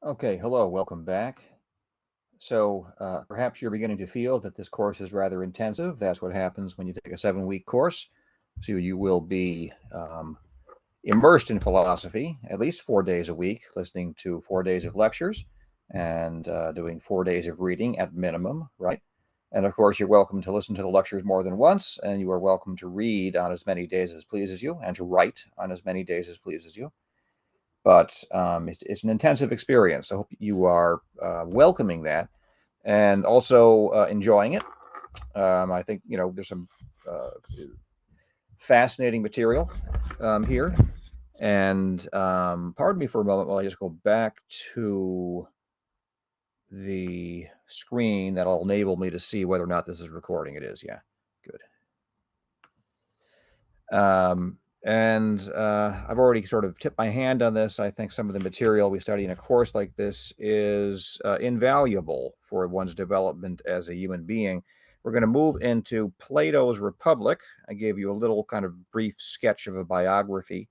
Okay, hello, welcome back. So perhaps you're beginning to feel that this course is rather intensive. That's what happens when you take a 7-week course. So you will be immersed in philosophy at least 4 days a week, listening to 4 days of lectures and doing 4 days of reading at minimum, right? And of course, you're welcome to listen to the lectures more than once, and you are welcome to read on as many days as pleases you and to write on as many days as pleases you. But it's an intensive experience. I hope you are welcoming that and also enjoying it. I think there's some uh, fascinating material here. And pardon me for a moment while I just go back to the screen that'll enable me to see whether or not this is recording. It is, yeah, good. And I've already sort of tipped my hand on this. I think some of the material we study in a course like this is invaluable for one's development as a human being. We're going to move into Plato's Republic. I gave you a little kind of brief sketch of a biography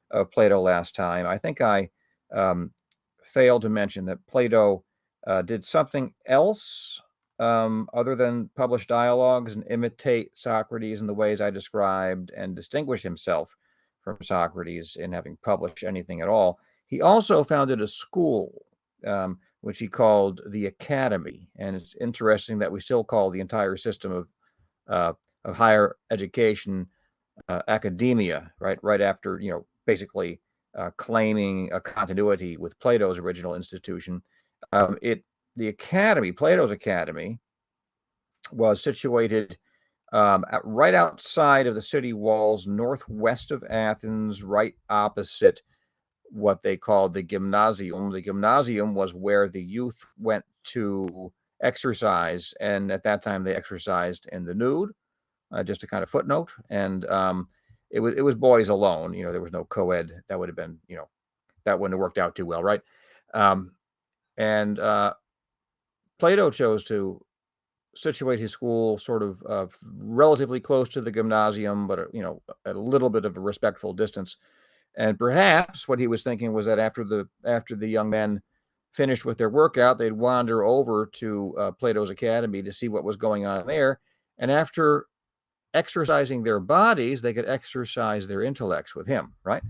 of Plato last time. I think I um, failed to mention that Plato did something else other than publish dialogues and imitate Socrates in the ways I described and distinguish himself from Socrates in having published anything at all. He also founded a school, which he called the Academy. And it's interesting that we still call the entire system uh, of higher education academia, right? Right after, basically claiming a continuity with Plato's original institution. It the academy, Plato's Academy, was situated right outside of the city walls, northwest of Athens, right opposite what they called the gymnasium. The gymnasium was where the youth went to exercise, and at that time they exercised in the nude. Just a kind of footnote, and it was boys alone. There was no co-ed. That would have been, that wouldn't have worked out too well, right? Um, and Plato chose to situate his school sort of relatively close to the gymnasium, but at a little bit of a respectful distance. And perhaps what he was thinking was that after the young men finished with their workout, they'd wander over to Plato's Academy to see what was going on there. And after exercising their bodies, they could exercise their intellects with him, right?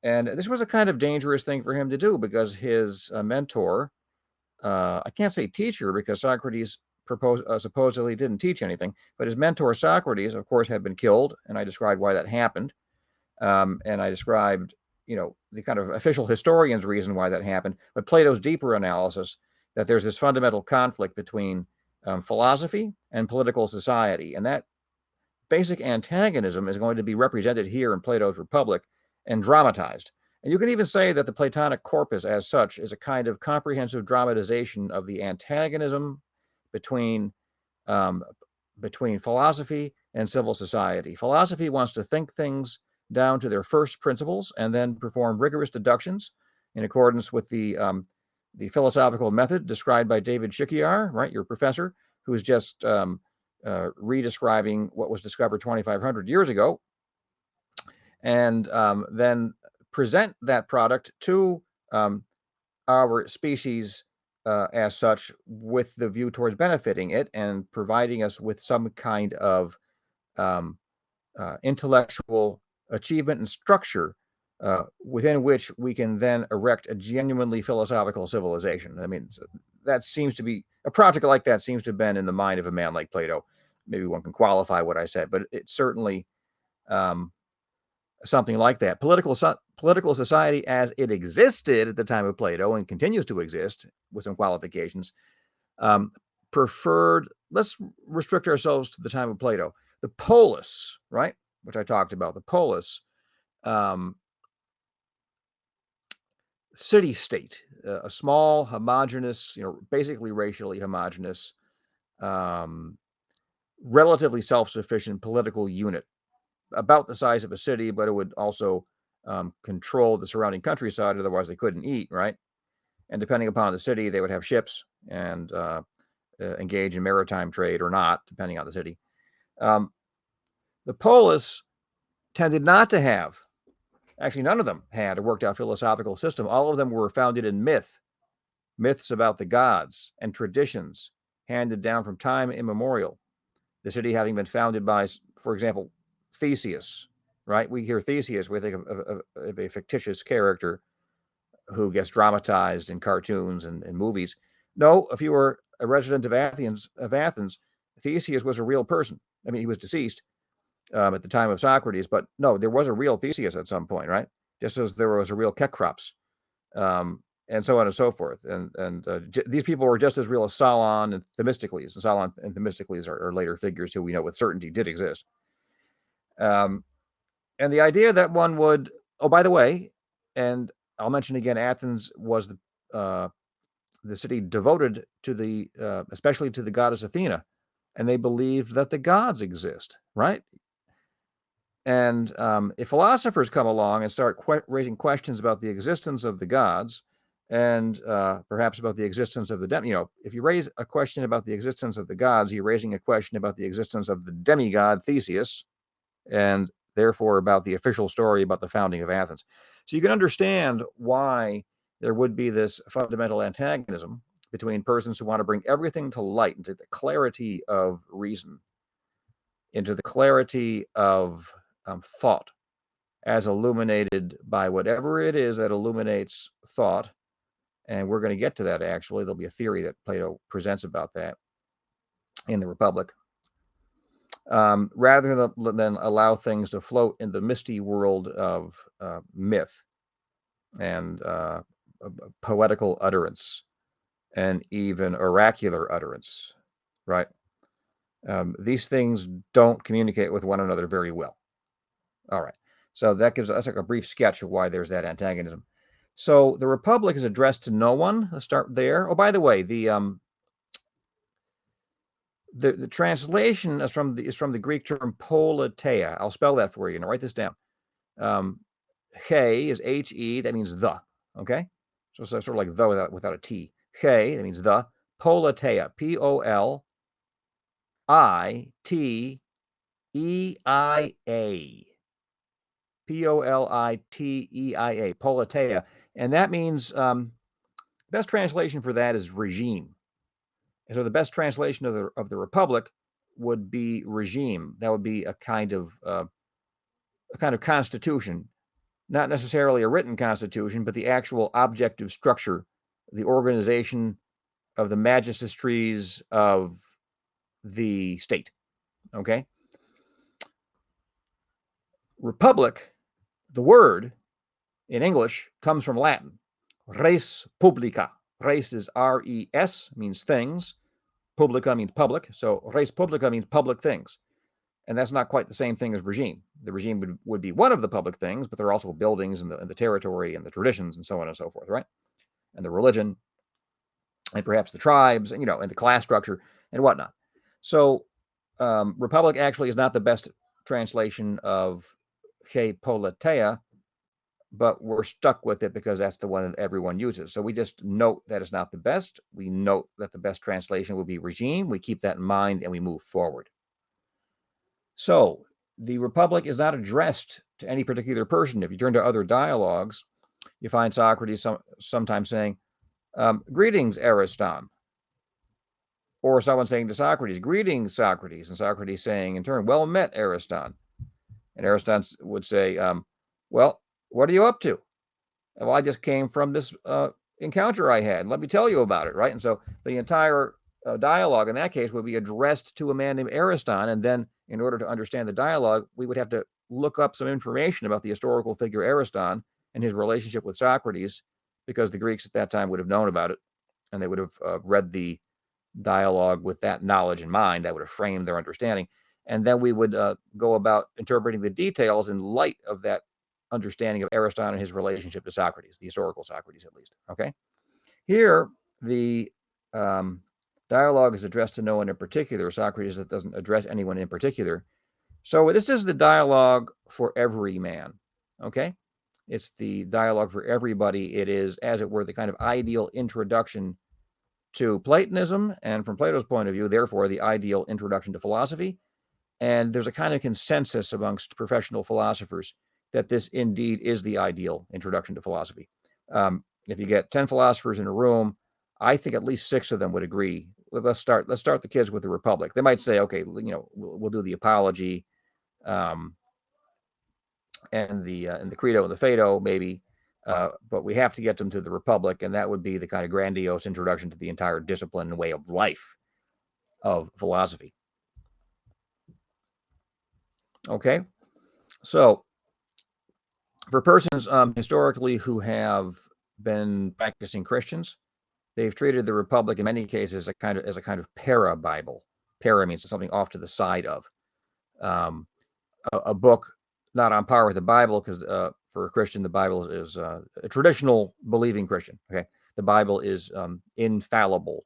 And this was a kind of dangerous thing for him to do because his mentor, I can't say teacher because Socrates supposedly didn't teach anything, but his mentor Socrates, of course, had been killed, and I described why that happened, and I described, the kind of official historian's reason why that happened, but Plato's deeper analysis that there's this fundamental conflict between philosophy and political society, and that basic antagonism is going to be represented here in Plato's Republic and dramatized. And you can even say that the Platonic corpus as such is a kind of comprehensive dramatization of the antagonism between um, between philosophy and civil society. Philosophy wants to think things down to their first principles and then perform rigorous deductions in accordance with the philosophical method described by David Shikhyar, right, your professor, who is just redescribing what was discovered 2,500 years ago, and then present that product to our species as such with the view towards benefiting it and providing us with some kind of um, intellectual achievement and structure within which we can then erect a genuinely philosophical civilization. I mean, that seems to be a project like that seems to have been in the mind of a man like Plato. Maybe one can qualify what I said, but it's certainly um, something like that. Political society as it existed at the time of Plato and continues to exist with some qualifications, um, preferred, let's restrict ourselves to the time of Plato, the polis, right, which I talked about, the polis, um, city state, a small, homogenous, basically racially homogenous, um, relatively self sufficient political unit about the size of a city, but it would also control the surrounding countryside, otherwise, they couldn't eat, right? And depending upon the city, they would have ships and engage in maritime trade or not, depending on the city. Um, the polis tended not to have Actually, none of them had a worked out philosophical system. All of them were founded in myths about the gods and traditions handed down from time immemorial. The city having been founded by, for example, Theseus, right? We hear Theseus, we think of a fictitious character who gets dramatized in cartoons and movies. No, if you were a resident of Athens, Theseus was a real person. I mean, he was deceased at the time of Socrates, but no, there was a real Theseus at some point, right? Just as there was a real Cecrops, and so on and so forth. And these people were just as real as Solon and Themistocles. And Solon and Themistocles are later figures who we know with certainty did exist. Um, and the idea that one would, oh, by the way, and I'll mention again, Athens was the city devoted to especially to the goddess Athena, and they believed that the gods exist, right? And if philosophers come along and start raising questions about the existence of the gods, and perhaps about the existence of if you raise a question about the existence of the gods, you're raising a question about the existence of the demigod Theseus, and therefore about the official story about the founding of Athens. So you can understand why there would be this fundamental antagonism between persons who want to bring everything to light, into the clarity of reason, into the clarity of thought, as illuminated by whatever it is that illuminates thought. And we're going to get to that, actually. There'll be a theory that Plato presents about that in the Republic. Rather than allow things to float in the misty world of myth and poetical utterance and even oracular utterance, right? These things don't communicate with one another very well. All right. So that's like a brief sketch of why there's that antagonism. So the Republic is addressed to no one. Let's start there. Oh, by the way, the translation is from the Greek term politeia. I'll spell that for you. Now write this down. He is He. That means the. Okay. So it's sort of like the without a T. He. That means the. Politeia. Politeia. Politeia, politeia, and that means best translation for that is regime. And so the best translation of the Republic would be regime. That would be a kind of constitution, not necessarily a written constitution, but the actual objective structure, the organization of the magistries of the state. Okay. Republic, the word in English, comes from Latin, res publica. Res is R-E-S, means things. Publica means public. So res publica means public things. And that's not quite the same thing as regime. The regime would be one of the public things, but there are also buildings and the territory and the traditions and so on and so forth, right? And the religion and perhaps the tribes and, and the class structure and whatnot. So Republic actually is not the best translation of he politeia, but we're stuck with it because that's the one that everyone uses. So we just note that it's not the best. We note that the best translation would be regime. We keep that in mind and we move forward. So the Republic is not addressed to any particular person. If you turn to other dialogues, you find Socrates sometimes saying, greetings, Ariston. Or someone saying to Socrates, greetings, Socrates. And Socrates saying in turn, well met, Ariston. And Ariston would say, well, what are you up to? Well, I just came from this encounter I had. Let me tell you about it, right? And so the entire dialogue in that case would be addressed to a man named Ariston. And then in order to understand the dialogue, we would have to look up some information about the historical figure Ariston and his relationship with Socrates, because the Greeks at that time would have known about it, and they would have read the dialogue with that knowledge in mind. That would have framed their understanding. And then we would go about interpreting the details in light of that understanding of Ariston and his relationship to Socrates, the historical Socrates at least. Okay. Here, the dialogue is addressed to no one in particular. Socrates doesn't address anyone in particular. So this is the dialogue for every man. Okay. It's the dialogue for everybody. It is, as it were, the kind of ideal introduction to Platonism, and from Plato's point of view, therefore, the ideal introduction to philosophy. And there's a kind of consensus amongst professional philosophers that this indeed is the ideal introduction to philosophy. If you get 10 philosophers in a room, I think at least 6 of them would agree. Let's start the kids with the Republic. They might say, okay, we'll do the Apology, um, and the Credo and the Phaedo maybe, but we have to get them to the Republic, and that would be the kind of grandiose introduction to the entire discipline and way of life of philosophy. Okay, so for persons historically who have been practicing Christians, they've treated the Republic in many cases as a kind of para-Bible. Para means something off to the side of. Um, a book not on par with the Bible, because for a Christian, the Bible is a traditional believing Christian. Okay, the Bible is infallible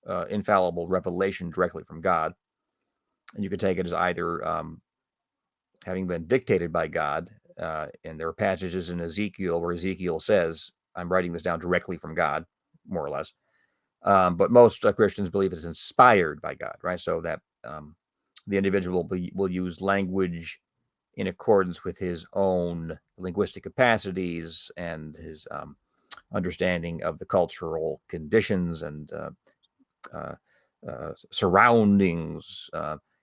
revelation directly from God, and you could take it as either having been dictated by God. And there are passages in Ezekiel where Ezekiel says, "I'm writing this down directly from God," more or less. But most Christians believe it's inspired by God, right? So that the individual will use language in accordance with his own linguistic capacities and his understanding of the cultural conditions and uh, surroundings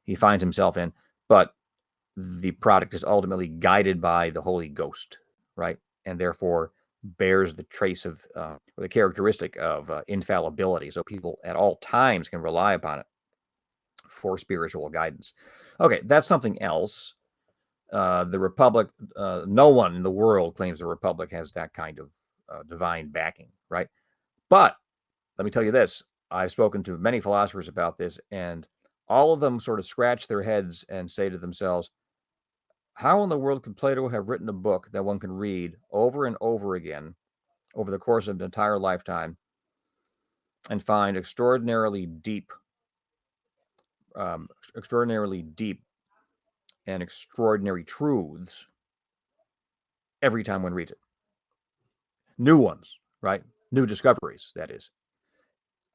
he finds himself in. But the product is ultimately guided by the Holy Ghost, right? And therefore bears the trace of or the characteristic of infallibility. So people at all times can rely upon it for spiritual guidance. Okay, that's something else. The Republic, no one in the world claims the Republic has that kind of divine backing, right? But let me tell you this, I've spoken to many philosophers about this, and all of them sort of scratch their heads and say to themselves, how in the world could Plato have written a book that one can read over and over again over the course of an entire lifetime and find extraordinarily deep and extraordinary truths every time one reads it? New ones, right? New discoveries, that is.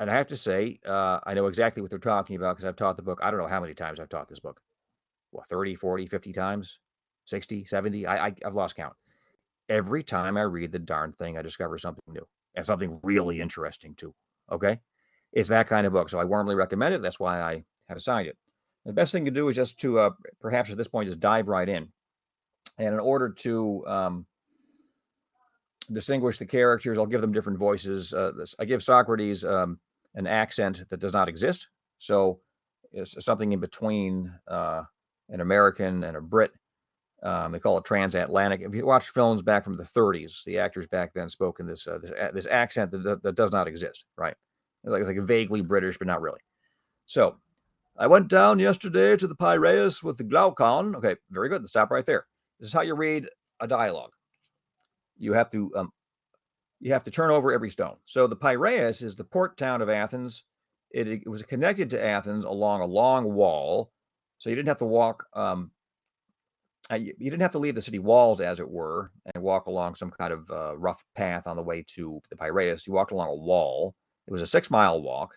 And I have to say, I know exactly what they're talking about because I've taught the book. I don't know how many times I've taught this book. What, 30, 40, 50 times? 60, 70? I've lost count. Every time I read the darn thing, I discover something new and something really interesting too. Okay? It's that kind of book. So I warmly recommend it. That's why I have assigned it. The best thing to do is just to, perhaps at this point, just dive right in. And in order to distinguish the characters, I'll give them different voices. I give Socrates an accent that does not exist. So it's something in between an American and a Brit. They call it transatlantic. If you watch films back from the 30s, the actors back then spoke in this accent that does not exist, right? It's like vaguely British, but not really. So I went down yesterday to the Piraeus with the Glaucon. Okay, very good. Let's stop right there. This is how you read a dialogue. You have to turn over every stone. So the Piraeus is the port town of Athens. It was connected to Athens along a long wall, so you didn't have to walk. You didn't have to leave the city walls, as it were, and walk along some kind of rough path on the way to the Piraeus. You walked along a wall. It was a 6-mile walk.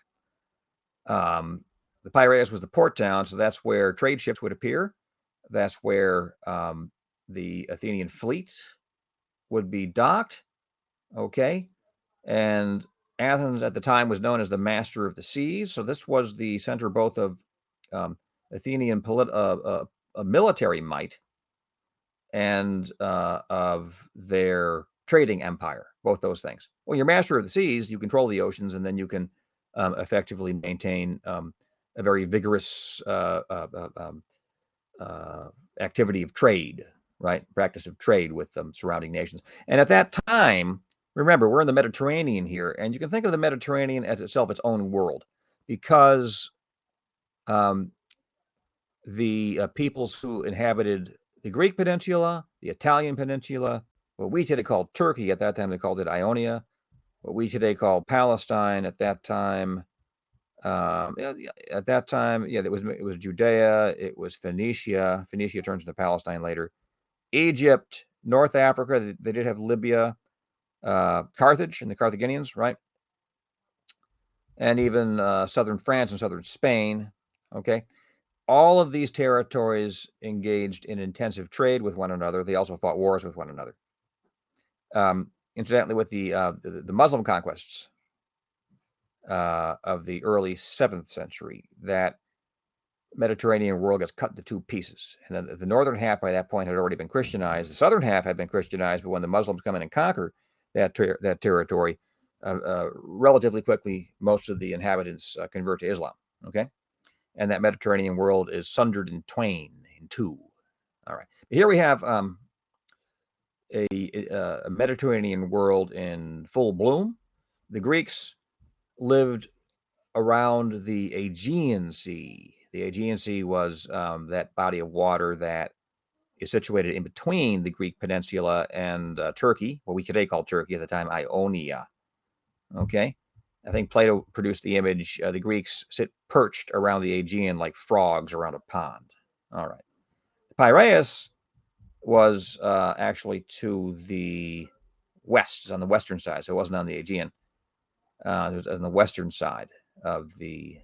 The Piraeus was the port town, so that's where trade ships would appear. That's where the Athenian fleet would be docked. Okay, and Athens at the time was known as the master of the seas. So this was the center both of Athenian military might and of their trading empire, both those things. Well, you're master of the seas, you control the oceans, and then you can effectively maintain a very vigorous activity of trade, right? Practice of trade with surrounding nations. And at that time, remember, we're in the Mediterranean here, and you can think of the Mediterranean as itself its own world, because um, the peoples who inhabited the Greek peninsula, the Italian peninsula, what we today call Turkey, at that time they called it Ionia, what we today call Palestine at that time. At that time, yeah, it was Judea, it was Phoenicia. Phoenicia turns into Palestine later. Egypt, North Africa, they did have Libya, Carthage and the Carthaginians, right? And even southern France and southern Spain. Okay, all of these territories engaged in intensive trade with one another. They also fought wars with one another. Incidentally, with the Muslim conquests of the early 7th century, that Mediterranean world gets cut into two pieces. And then the northern half by that point had already been Christianized. The southern half had been Christianized, but when the Muslims come in and conquer that territory, relatively quickly, most of the inhabitants convert to Islam. Okay, and that Mediterranean world is sundered in twain, in two. All right, here we have a Mediterranean world in full bloom. The Greeks lived around the Aegean Sea. The Aegean Sea was that body of water that is situated in between the Greek peninsula and Turkey, what we today call Turkey, at the time Ionia. Okay, I think Plato produced the image. The Greeks sit perched around the Aegean like frogs around a pond. All right. Piraeus was actually to the west, on the western side, so it wasn't on the Aegean. It was on the western side of the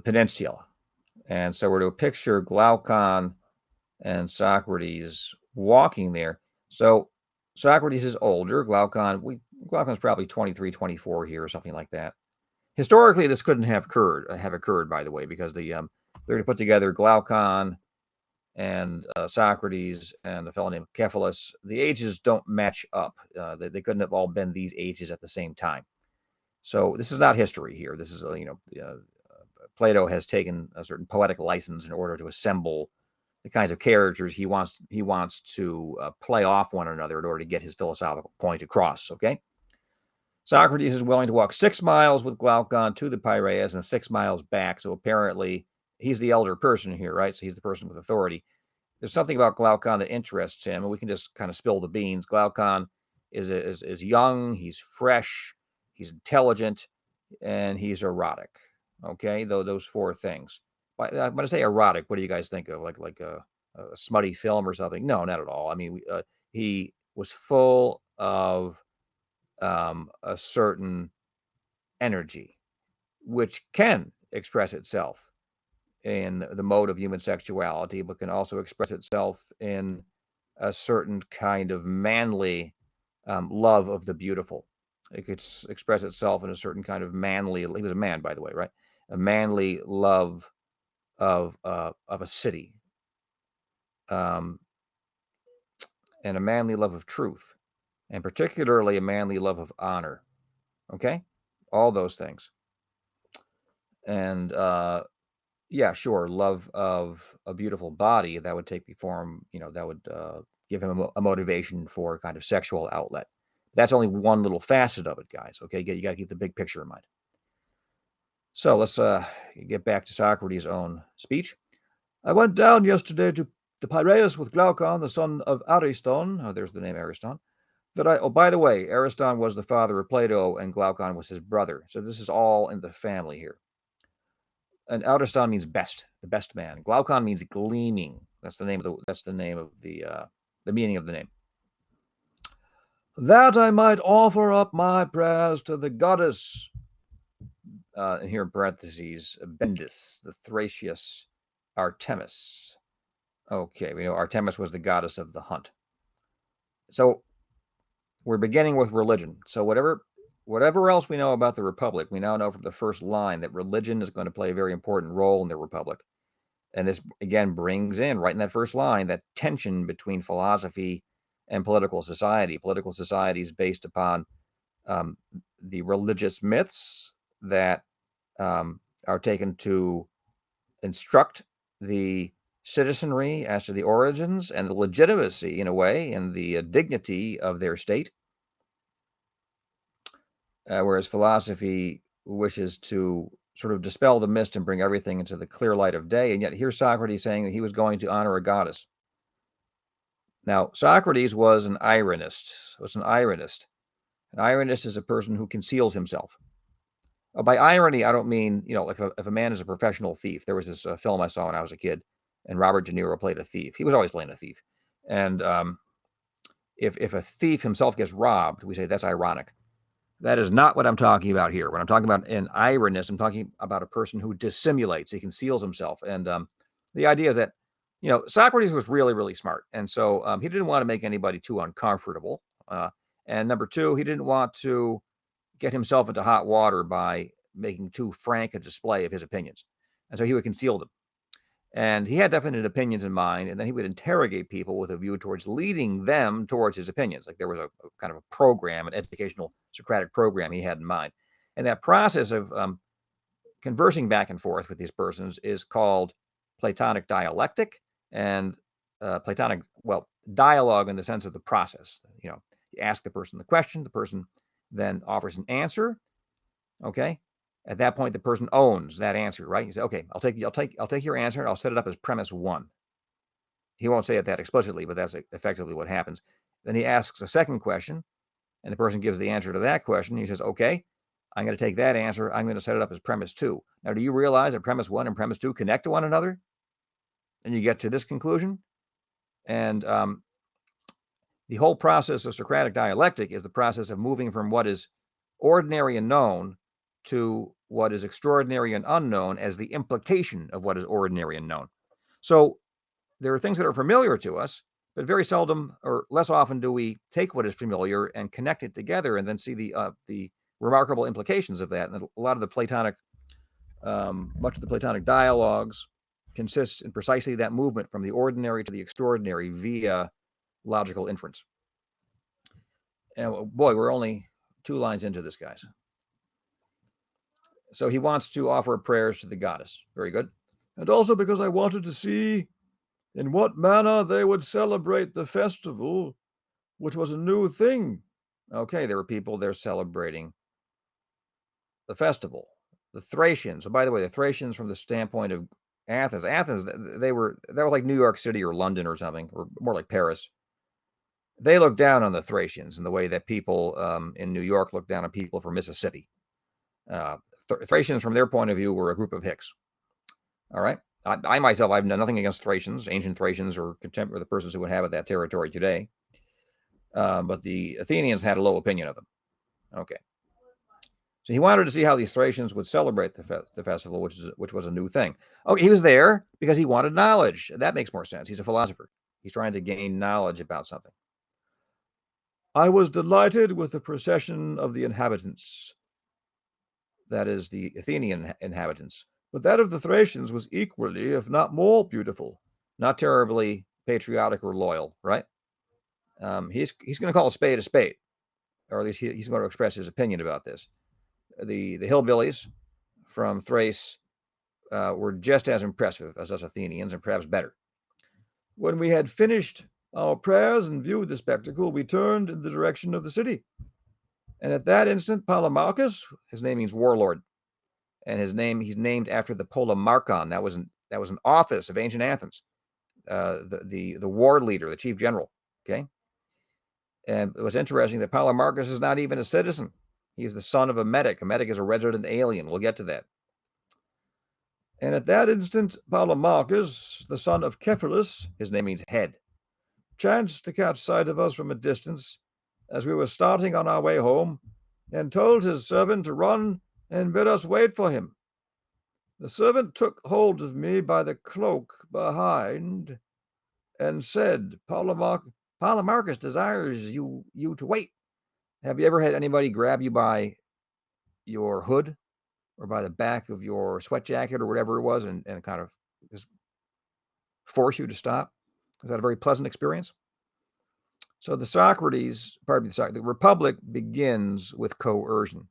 peninsula. And so we're to picture Glaucon and Socrates walking there. So Socrates is older. Glaucon's probably 23, 24 here or something like that. Historically, this couldn't have occurred, by the way, because they're going to put together Glaucon and Socrates and a fellow named Cephalus. The ages don't match up. They couldn't have all been these ages at the same time. So this is not history here. This is, Plato has taken a certain poetic license in order to assemble the kinds of characters he wants to play off one another in order to get his philosophical point across. Okay. Socrates is willing to walk 6 miles with Glaucon to the Piraeus and 6 miles back. So apparently he's the elder person here, right? So he's the person with authority. There's something about Glaucon that interests him, and we can just kind of spill the beans. Glaucon is young, he's fresh, he's intelligent, and he's erotic. Okay, those 4 things. When I say erotic, what do you guys think of? Like a smutty film or something? No, not at all. I mean, he was full of a certain energy, which can express itself in the mode of human sexuality, but can also express itself in a certain kind of manly love of the beautiful. It could express itself in a certain kind of manly. He was a man, by the way, right? A manly love of a city, and a manly love of truth, and particularly a manly love of honor. Okay, all those things. And yeah, sure, love of a beautiful body, that would take the form, that would give him a motivation for kind of sexual outlet. That's only one little facet of it, guys. Okay, you got to keep the big picture in mind. So let's get back to Socrates' own speech. I went down yesterday to the Piraeus with Glaucon, the son of Ariston. Oh, there's the name Ariston. Oh, by the way, Ariston was the father of Plato, and Glaucon was his brother. So this is all in the family here. And Ariston means best, the best man. Glaucon means gleaming. That's the name of the meaning of the name. That I might offer up my prayers to the goddess, and here in parentheses, Bendis, the Thracius Artemis. Okay, we know Artemis was the goddess of the hunt. So we're beginning with religion. So whatever else we know about the Republic, we now know from the first line that religion is going to play a very important role in the Republic. And this, again, brings in, right in that first line, that tension between philosophy and political society. Political society is based upon the religious myths that are taken to instruct the citizenry as to the origins and the legitimacy, in a way, and the dignity of their state. Whereas philosophy wishes to sort of dispel the mist and bring everything into the clear light of day. And yet here's Socrates saying that he was going to honor a goddess. Now, Socrates was an ironist. An ironist is a person who conceals himself. By irony, I don't mean, like if a man is a professional thief. There was this film I saw when I was a kid, and Robert De Niro played a thief. He was always playing a thief. And if a thief himself gets robbed, we say that's ironic. That is not what I'm talking about here. When I'm talking about an ironist, I'm talking about a person who dissimulates. He conceals himself. And the idea is that, Socrates was really, really smart. And so he didn't want to make anybody too uncomfortable. And number two, he didn't want to get himself into hot water by making too frank a display of his opinions. And so he would conceal them. And he had definite opinions in mind, and then he would interrogate people with a view towards leading them towards his opinions. Like there was a kind of a program, an educational Socratic program he had in mind. And that process of conversing back and forth with these persons is called Platonic dialectic, and Platonic, well, dialogue in the sense of the process. You ask the person the question, the person then offers an answer. Okay, at that point, the person owns that answer, right? You say, okay, I'll take your answer and I'll set it up as premise one. He won't say it that explicitly, but that's effectively what happens. Then he asks a second question, and the person gives the answer to that question. He says, okay, I'm going to take that answer. I'm going to set it up as premise two. Now, do you realize that premise one and premise two connect to one another? And you get to this conclusion. And the whole process of Socratic dialectic is the process of moving from what is ordinary and known to what is extraordinary and unknown as the implication of what is ordinary and known. So there are things that are familiar to us, but very seldom or less often do we take what is familiar and connect it together and then see the remarkable implications of that. And a lot of the Platonic, much of the Platonic dialogues consists in precisely that movement from the ordinary to the extraordinary via logical inference. And boy, we're only 2 lines into this, guys. So he wants to offer prayers to the goddess. Very good. And also because I wanted to see in what manner they would celebrate the festival, which was a new thing. Okay, there were people there celebrating the festival. The Thracians. So by the way, the Thracians, from the standpoint of Athens, they were like New York City or London or something, or more like Paris. They looked down on the Thracians in the way that people in New York look down on people from Mississippi. Thracians, from their point of view, were a group of hicks. All right. I myself, I've done nothing against Thracians, ancient Thracians, or the persons who inhabit that territory today. But the Athenians had a low opinion of them. Okay. So he wanted to see how these Thracians would celebrate the festival, which was a new thing. Okay, he was there because he wanted knowledge. That makes more sense. He's a philosopher. He's trying to gain knowledge about something. I was delighted with the procession of the inhabitants, that is, the Athenian inhabitants, but that of the Thracians was equally, if not more, beautiful. Not terribly patriotic or loyal, right? He's going to call a spade, or at least he's going to express his opinion about this. The hillbillies from Thrace were just as impressive as us Athenians, and perhaps better. When we had finished our prayers and viewed the spectacle, we turned in the direction of the city. And at that instant, Polemarchus, his name means warlord, and he's named after the Polemarchon. That was an office of ancient Athens, the war leader, the chief general. Okay, and it was interesting that Polemarchus is not even a citizen. He's the son of a metic. A metic is a resident alien. We'll get to that. And at that instant, Polemarchus, the son of Cephalus, his name means head, chanced to catch sight of us from a distance as we were starting on our way home, and told his servant to run and bid us wait for him. The servant took hold of me by the cloak behind and said, Polemarchus desires you to wait. Have you ever had anybody grab you by your hood or by the back of your sweat jacket or whatever it was and kind of just force you to stop? Is that a very pleasant experience? So the Republic begins with coercion.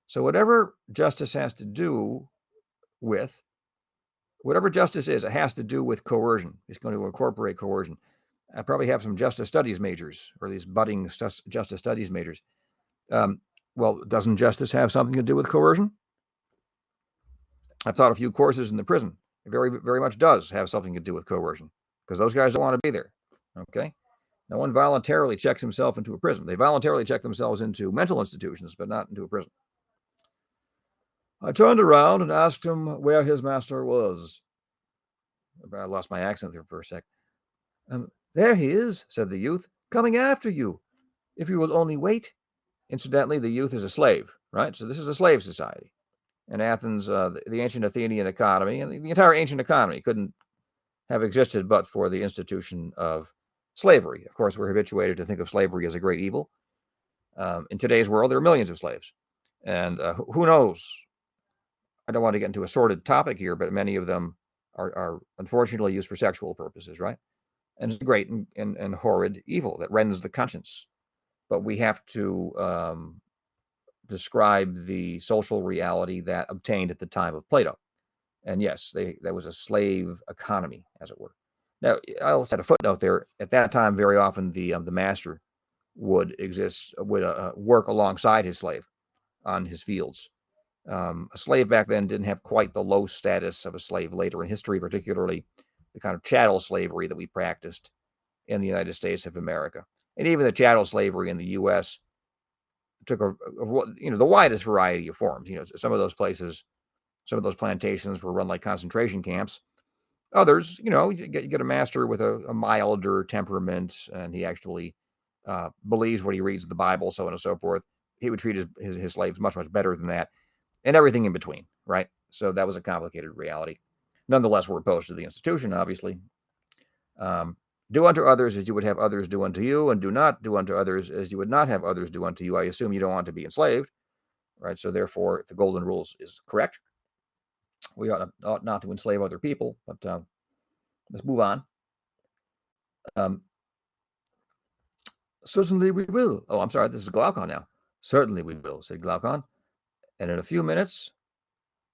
So whatever justice has to do with, whatever justice is, it has to do with coercion. It's going to incorporate coercion. I probably have some justice studies majors, or these budding justice studies majors. Well, doesn't justice have something to do with coercion? I've taught a few courses in the prison. It very, very much does have something to do with coercion, because those guys don't want to be there. Okay? No one voluntarily checks himself into a prison. They voluntarily check themselves into mental institutions, but not into a prison. I turned around and asked him where his master was. I lost my accent there for a sec. There he is, said the youth, coming after you. If you will only wait, Incidentally, the youth is a slave, right? So this is a slave society. In Athens, the ancient Athenian economy, and the entire ancient economy couldn't have existed but for the institution of slavery. Of course, we're habituated to think of slavery as a great evil. In today's world, there are millions of slaves. And who knows? I don't want to get into a sordid topic here, but many of them are unfortunately used for sexual purposes, right? And it's a great and horrid evil that rends the conscience. But we have to describe the social reality that obtained at the time of Plato. And yes, that was a slave economy, as it were. Now, I also had a footnote there. At that time, very often the master would work alongside his slave on his fields. A slave back then didn't have quite the low status of a slave later in history, particularly the kind of chattel slavery that we practiced in the United States of America. And even the chattel slavery in the U.S. took the widest variety of forms. Some of those places, some of those plantations were run like concentration camps. Others, you get a master with a milder temperament, and he actually believes what he reads in the Bible, so on and so forth. He would treat his slaves much, much better than that, and everything in between, right? So that was a complicated reality. Nonetheless, we're opposed to the institution, obviously. Do unto others as you would have others do unto you, and do not do unto others as you would not have others do unto you. I assume you don't want to be enslaved, right? So therefore, if the golden rules is correct, we ought not to enslave other people. But let's move on. Certainly we will. Oh, I'm sorry, this is Glaucon now. Certainly we will, said Glaucon. And in a few minutes,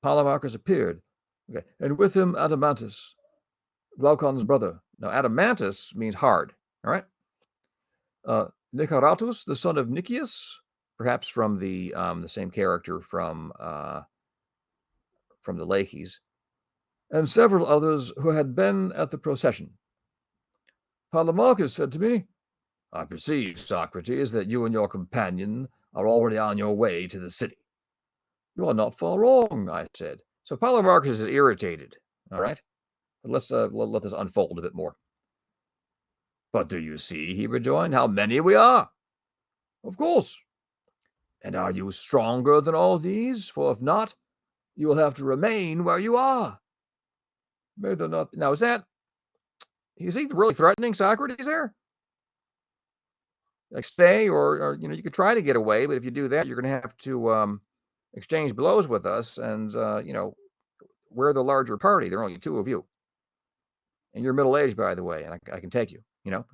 Polemarchus appeared. Okay, and with him Adeimantus, Glaucon's brother. Now, Adeimantus means hard, all right? Niceratus, the son of Nicias, perhaps from the same character from the Laches, and several others who had been at the procession. Polemarchus said to me, I perceive, Socrates, that you and your companion are already on your way to the city. You are not far wrong, I said. So Polemarchus is irritated, all right? But let's let this unfold a bit more. But do you see, he rejoined, how many we are? Of course. And are you stronger than all these? For if not, you will have to remain where you are. May there not be. Now, is he really threatening Socrates there? Like stay, or you could try to get away, but if you do that, you're going to have to exchange blows with us, and we're the larger party. There are only two of you, and you're middle-aged, by the way, and I can take you,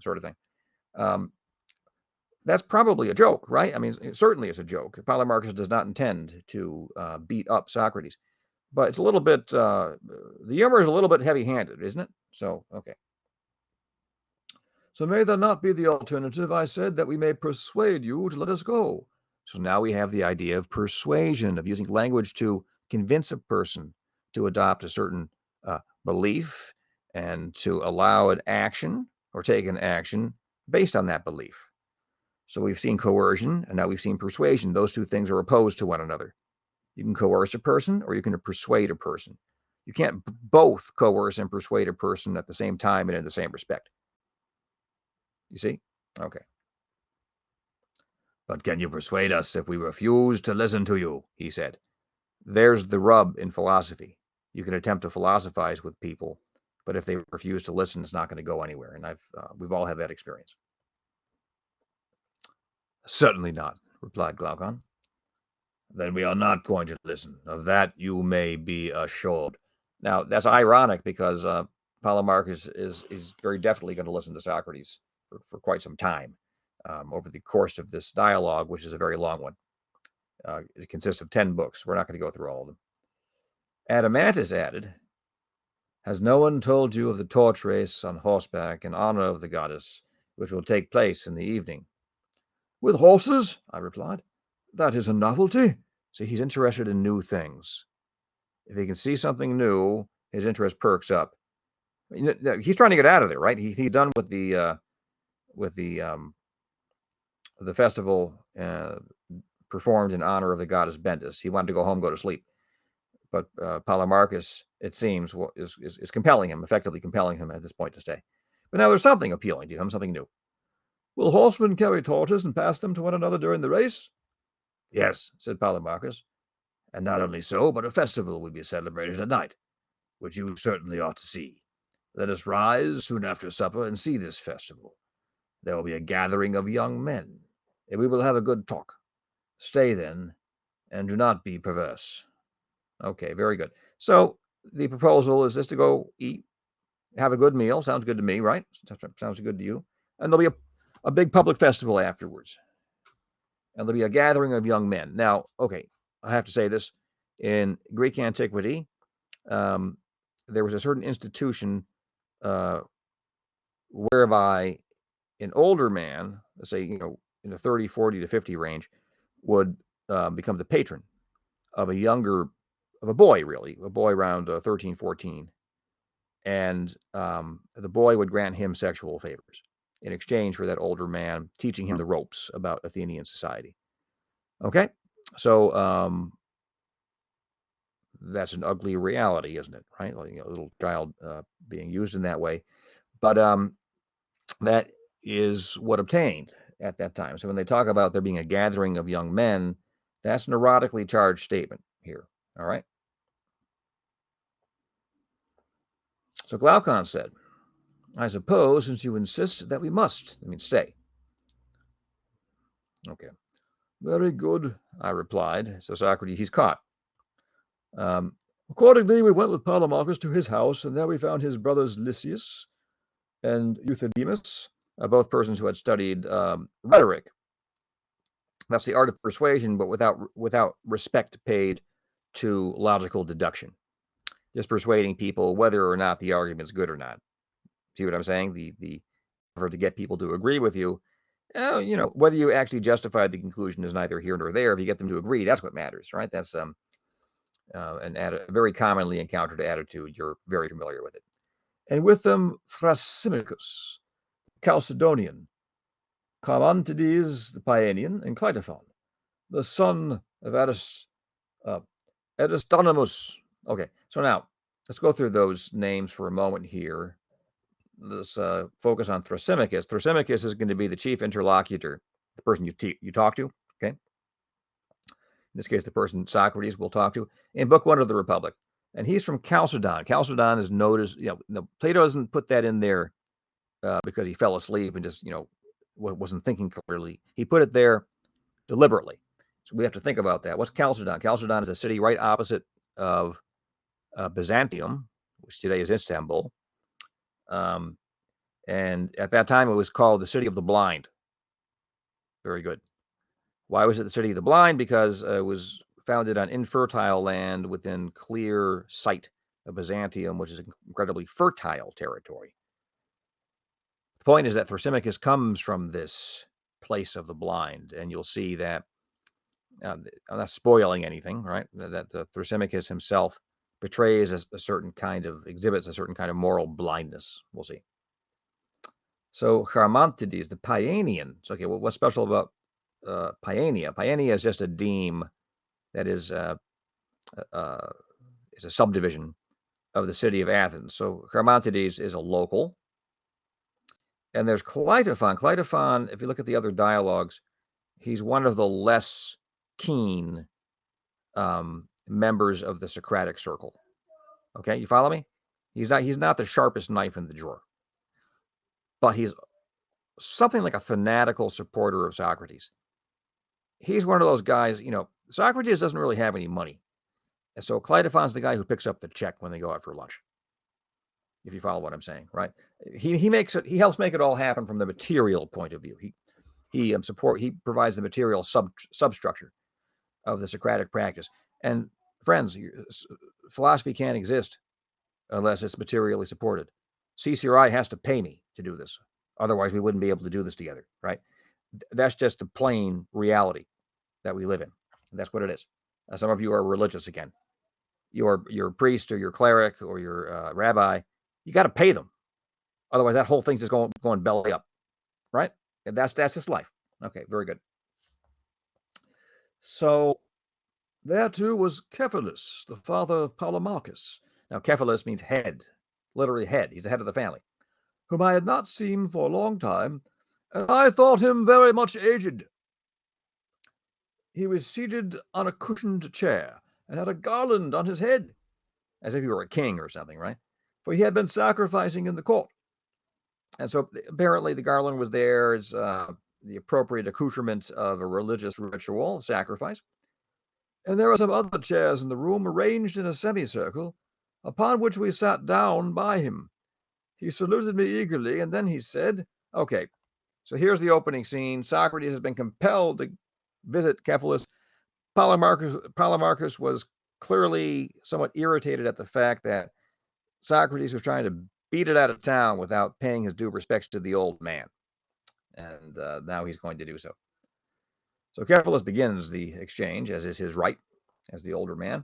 sort of thing. That's probably a joke, right? I mean, it certainly is a joke. Polemarchus does not intend to beat up Socrates, but it's a little bit, the humor is a little bit heavy-handed, isn't it? So, okay. So may there not be the alternative, I said, that we may persuade you to let us go. So now we have the idea of persuasion, of using language to convince a person to adopt a certain belief and to allow an action or take an action based on that belief. So we've seen coercion, and now we've seen persuasion. Those two things are opposed to one another. You can coerce a person, or you can persuade a person. You can't both coerce and persuade a person at the same time and in the same respect. You see? Okay. But can you persuade us if we refuse to listen to you? He said. There's the rub in philosophy. You can attempt to philosophize with people, but if they refuse to listen, it's not going to go anywhere. And we've all had that experience. Certainly not, replied Glaucon. Then we are not going to listen. Of that you may be assured. Now, that's ironic because Polemarchus is very definitely going to listen to Socrates for quite some time over the course of this dialogue, which is a very long one. It consists of 10 books. We're not going to go through all of them. Adeimantus added, has no one told you of the torch race on horseback in honor of the goddess, which will take place in the evening? With horses? I replied. That is a novelty. See, he's interested in new things. If he can see something new, his interest perks up. He's trying to get out of there, right? He's done with the festival performed in honor of the goddess Bendis. He wanted to go home, go to sleep. But Polemarchus, it seems, is compelling him, effectively compelling him at this point to stay. But now there's something appealing to him, something new. Will horsemen carry torches and pass them to one another during the race? Yes, said Polemarchus, and not only so, but a festival will be celebrated at night, which you certainly ought to see. Let us rise soon after supper and see this festival. There will be a gathering of young men, and we will have a good talk. Stay then, and do not be perverse. Okay, very good. So the proposal is just to go eat, have a good meal. Sounds good to me, right? Sounds good to you. And there'll be a big public festival afterwards. And there'll be a gathering of young men. Now, okay, I have to say this. In Greek antiquity, um, there was a certain institution uh, whereby an older man, let's say, in the 30, 40 to 50 range, would become the patron of a boy, really, a boy around 13, 14. And the boy would grant him sexual favors in exchange for that older man teaching him the ropes about Athenian society. Okay, so that's an ugly reality, isn't it? Right, like a little child being used in that way. But that is what obtained at that time. So when they talk about there being a gathering of young men, that's an erotically charged statement here. All right. So Glaucon said, I suppose, since you insist, that we must, stay. Okay. Very good, I replied. So Socrates, he's caught. Accordingly, we went with Polemarchus to his house, and there we found his brothers Lysias and Euthydemus, both persons who had studied rhetoric. That's the art of persuasion, but without respect paid to logical deduction. Just persuading people whether or not the argument is good or not. See what I'm saying? The effort to get people to agree with you. Whether you actually justify the conclusion is neither here nor there. If you get them to agree, that's what matters, right? That's a very commonly encountered attitude. You're very familiar with it. And with them, Thrasymachus, Chalcedonian, Charmantides, the Paeanian, and Cleitophon, the son of Aristonomus. Okay, so now let's go through those names for a moment here. Let's focus on Thrasymachus. Thrasymachus is going to be the chief interlocutor, the person you talk to. Okay, in this case, the person Socrates will talk to in Book 1 of the Republic, and he's from Chalcedon. Chalcedon is noticed. Plato doesn't put that in there because he fell asleep and just wasn't thinking clearly. He put it there deliberately. So we have to think about that. What's Chalcedon? Chalcedon is a city right opposite of Byzantium, which today is Istanbul. And at that time, it was called the City of the Blind. Very good. Why was it the City of the Blind? Because it was founded on infertile land within clear sight of Byzantium, which is incredibly fertile territory. The point is that Thrasymachus comes from this place of the blind, and you'll see that I'm not spoiling anything, right? That Thrasymachus himself exhibits a certain kind of moral blindness. We'll see. So Charmantides, the Paeanian. So, okay, well, what's special about Paeania? Paeania is just a deme that is a subdivision of the city of Athens. So Charmantides is a local. And there's Cleitophon. Cleitophon, if you look at the other dialogues, he's one of the less keen members of the Socratic circle. Okay, you follow me? He's not the sharpest knife in the drawer, but he's something like a fanatical supporter of Socrates. He's one of those guys, Socrates doesn't really have any money. And so Cleitophon's the guy who picks up the check when they go out for lunch. If you follow what I'm saying, right? He helps make it all happen from the material point of view. He provides the material substructure of the Socratic practice. And friends, philosophy can't exist unless it's materially supported. CCRI has to pay me to do this. Otherwise, we wouldn't be able to do this together, right? That's just the plain reality that we live in. That's what it is. Some of you are religious again. Your priest or your cleric or your rabbi, you got to pay them. Otherwise, that whole thing's just going belly up, right? And that's just life. Okay, very good. So there too was Cephalus, the father of Polemarchus. Now, Cephalus means head, literally head. He's the head of the family, whom I had not seen for a long time, and I thought him very much aged. He was seated on a cushioned chair, and had a garland on his head, as if he were a king or something, right? For he had been sacrificing in the court. And so apparently the garland was there as the appropriate accoutrement of a religious ritual, sacrifice. And there were some other chairs in the room arranged in a semicircle, upon which we sat down by him. He saluted me eagerly, and then he said, okay, so here's the opening scene. Socrates has been compelled to visit Cephalus. Polemarchus was clearly somewhat irritated at the fact that Socrates was trying to beat it out of town without paying his due respects to the old man. And now he's going to do so. So Cephalus begins the exchange, as is his right, as the older man.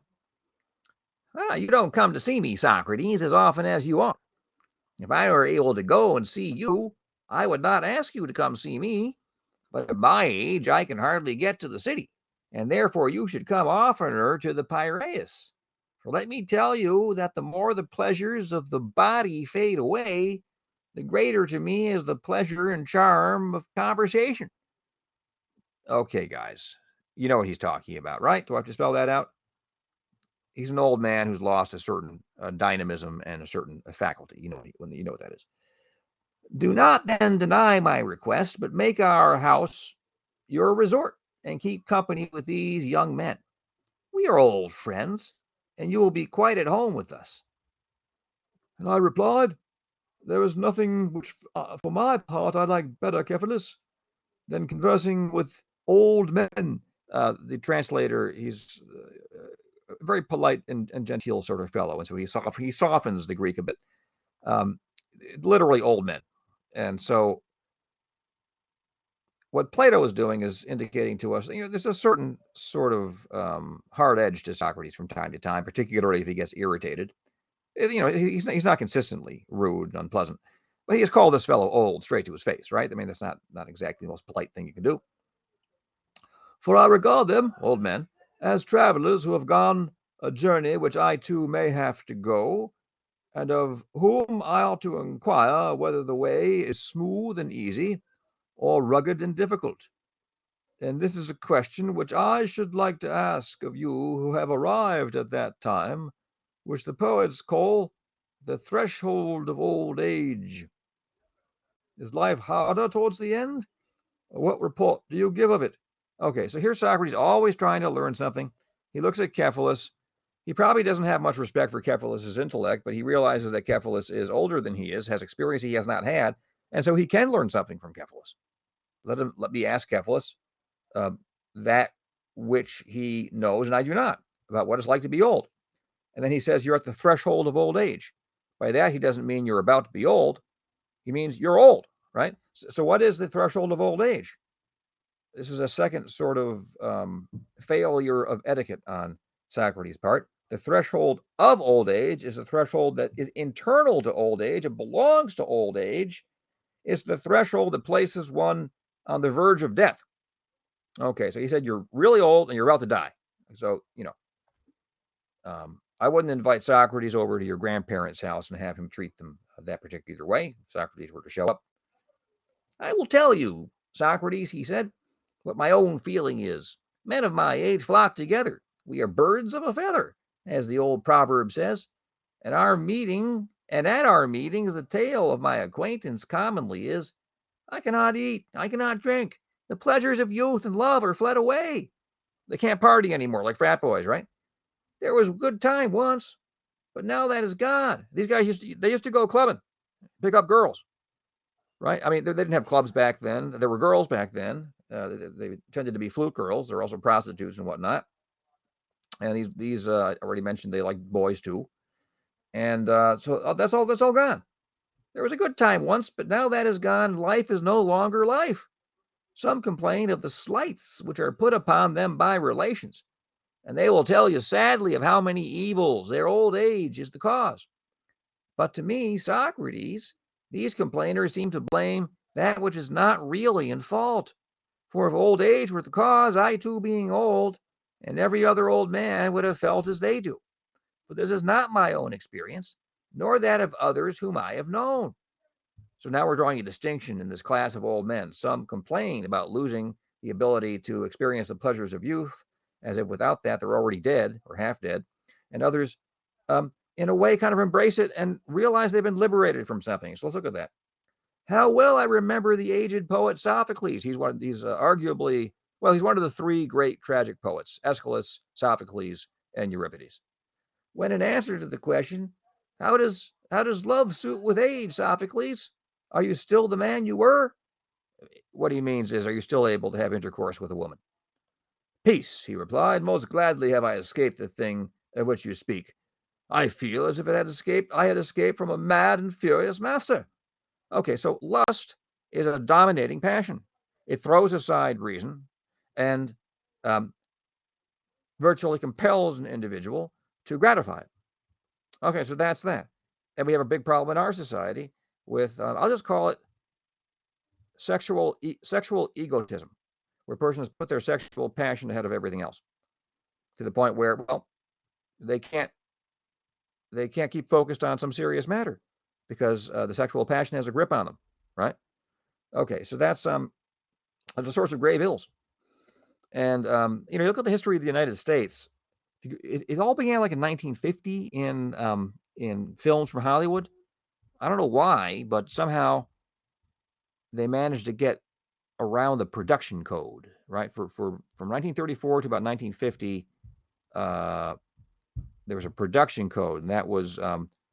You don't come to see me, Socrates, as often as you ought. If I were able to go and see you, I would not ask you to come see me. But at my age, I can hardly get to the city, and therefore you should come oftener to the Piraeus. For let me tell you that the more the pleasures of the body fade away, the greater to me is the pleasure and charm of conversation. Okay, guys, you know what he's talking about, right? Do I have to spell that out? He's an old man who's lost a certain dynamism and a certain faculty. You know what that is. Do not then deny my request, but make our house your resort, and keep company with these young men. We are old friends, and you will be quite at home with us. And I replied, there is nothing which, for my part, I like better, Cephalus, than conversing with old men. The translator, he's a very polite and genteel sort of fellow, and so he softens the Greek a bit. Literally old men. And so what Plato is doing is indicating to us, there's a certain sort of hard edge to Socrates from time to time, particularly if he gets irritated. He's not consistently rude and unpleasant, but he has called this fellow old straight to his face, right? I mean, that's not exactly the most polite thing you can do. For I regard them, old men, as travelers who have gone a journey which I too may have to go, and of whom I ought to inquire whether the way is smooth and easy, or rugged and difficult. And this is a question which I should like to ask of you who have arrived at that time, which the poets call the threshold of old age. Is life harder towards the end? What report do you give of it? Okay, so here's Socrates always trying to learn something. He looks at Cephalus. He probably doesn't have much respect for Cephalus's intellect, but he realizes that Cephalus is older than he is, has experience he has not had, and so he can learn something from Cephalus. Let me ask Cephalus that which he knows and I do not, about what it's like to be old. And then he says, you're at the threshold of old age. By that, he doesn't mean you're about to be old. He means you're old, right? So what is the threshold of old age? This is a second sort of failure of etiquette on Socrates' part. The threshold of old age is a threshold that is internal to old age. It belongs to old age. It's the threshold that places one on the verge of death. Okay, so he said you're really old and you're about to die. So, I wouldn't invite Socrates over to your grandparents' house and have him treat them that particular way, if Socrates were to show up. I will tell you, Socrates, he said, what my own feeling is. Men of my age flock together. We are birds of a feather, as the old proverb says. And at our meetings, the tale of my acquaintance commonly is, I cannot eat, I cannot drink. The pleasures of youth and love are fled away. They can't party anymore like frat boys, right? There was a good time once, but now that is gone. These guys used to go clubbing, pick up girls, right? I mean, they didn't have clubs back then. There were girls back then. They tended to be flute girls. They're also prostitutes and whatnot. And these I already mentioned they like boys too. And so that's all gone. There was a good time once, but now that is gone. Life is no longer life. Some complain of the slights which are put upon them by relations, and they will tell you sadly of how many evils their old age is the cause. But to me, Socrates, these complainers seem to blame that which is not really in fault. For if old age were the cause, I too being old, and every other old man would have felt as they do. But this is not my own experience, nor that of others whom I have known. So now we're drawing a distinction in this class of old men. Some complain about losing the ability to experience the pleasures of youth, as if without that they're already dead or half dead, and others, in a way, kind of embrace it and realize they've been liberated from something. So let's look at that. How well I remember the aged poet Sophocles. He's arguably, well, he's one of the three great tragic poets, Aeschylus, Sophocles, and Euripides. When in answer to the question, how does love suit with age, Sophocles? Are you still the man you were? What he means is, are you still able to have intercourse with a woman? Peace, he replied. Most gladly have I escaped the thing of which you speak. I feel as if I had escaped from a mad and furious master. Okay, so lust is a dominating passion. It throws aside reason and um, virtually compels an individual to gratify it. Okay, so that's that. And we have a big problem in our society with, I'll just call it sexual egotism, where persons put their sexual passion ahead of everything else, to the point where, well, they can't keep focused on some serious matter because the sexual passion has a grip on them, right? Okay, so that's a source of grave ills. And you look at the history of the United States. It all began like in 1950 in films from Hollywood. I don't know why, but somehow they managed to get around the production code, right? From 1934 to about 1950, there was a production code, and that was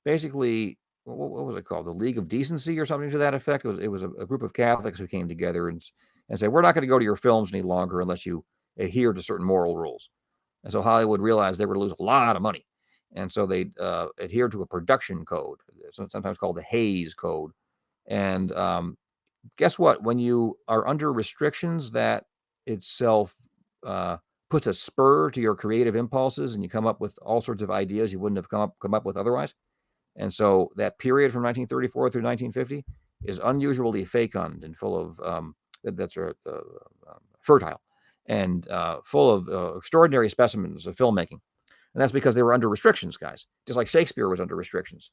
basically what was it called? The League of Decency or something to that effect. It was a group of Catholics who came together and said, we're not going to go to your films any longer unless you adhere to certain moral rules. And so Hollywood realized they were going to lose a lot of money, and so they adhered to a production code, sometimes called the Hays Code. And guess what? When you are under restrictions, that itself puts a spur to your creative impulses, and you come up with all sorts of ideas you wouldn't have come up with otherwise. And so that period from 1934 through 1950 is unusually fecund and full of that's fertile and full of extraordinary specimens of filmmaking. And that's because they were under restrictions, guys. Just like Shakespeare was under restrictions.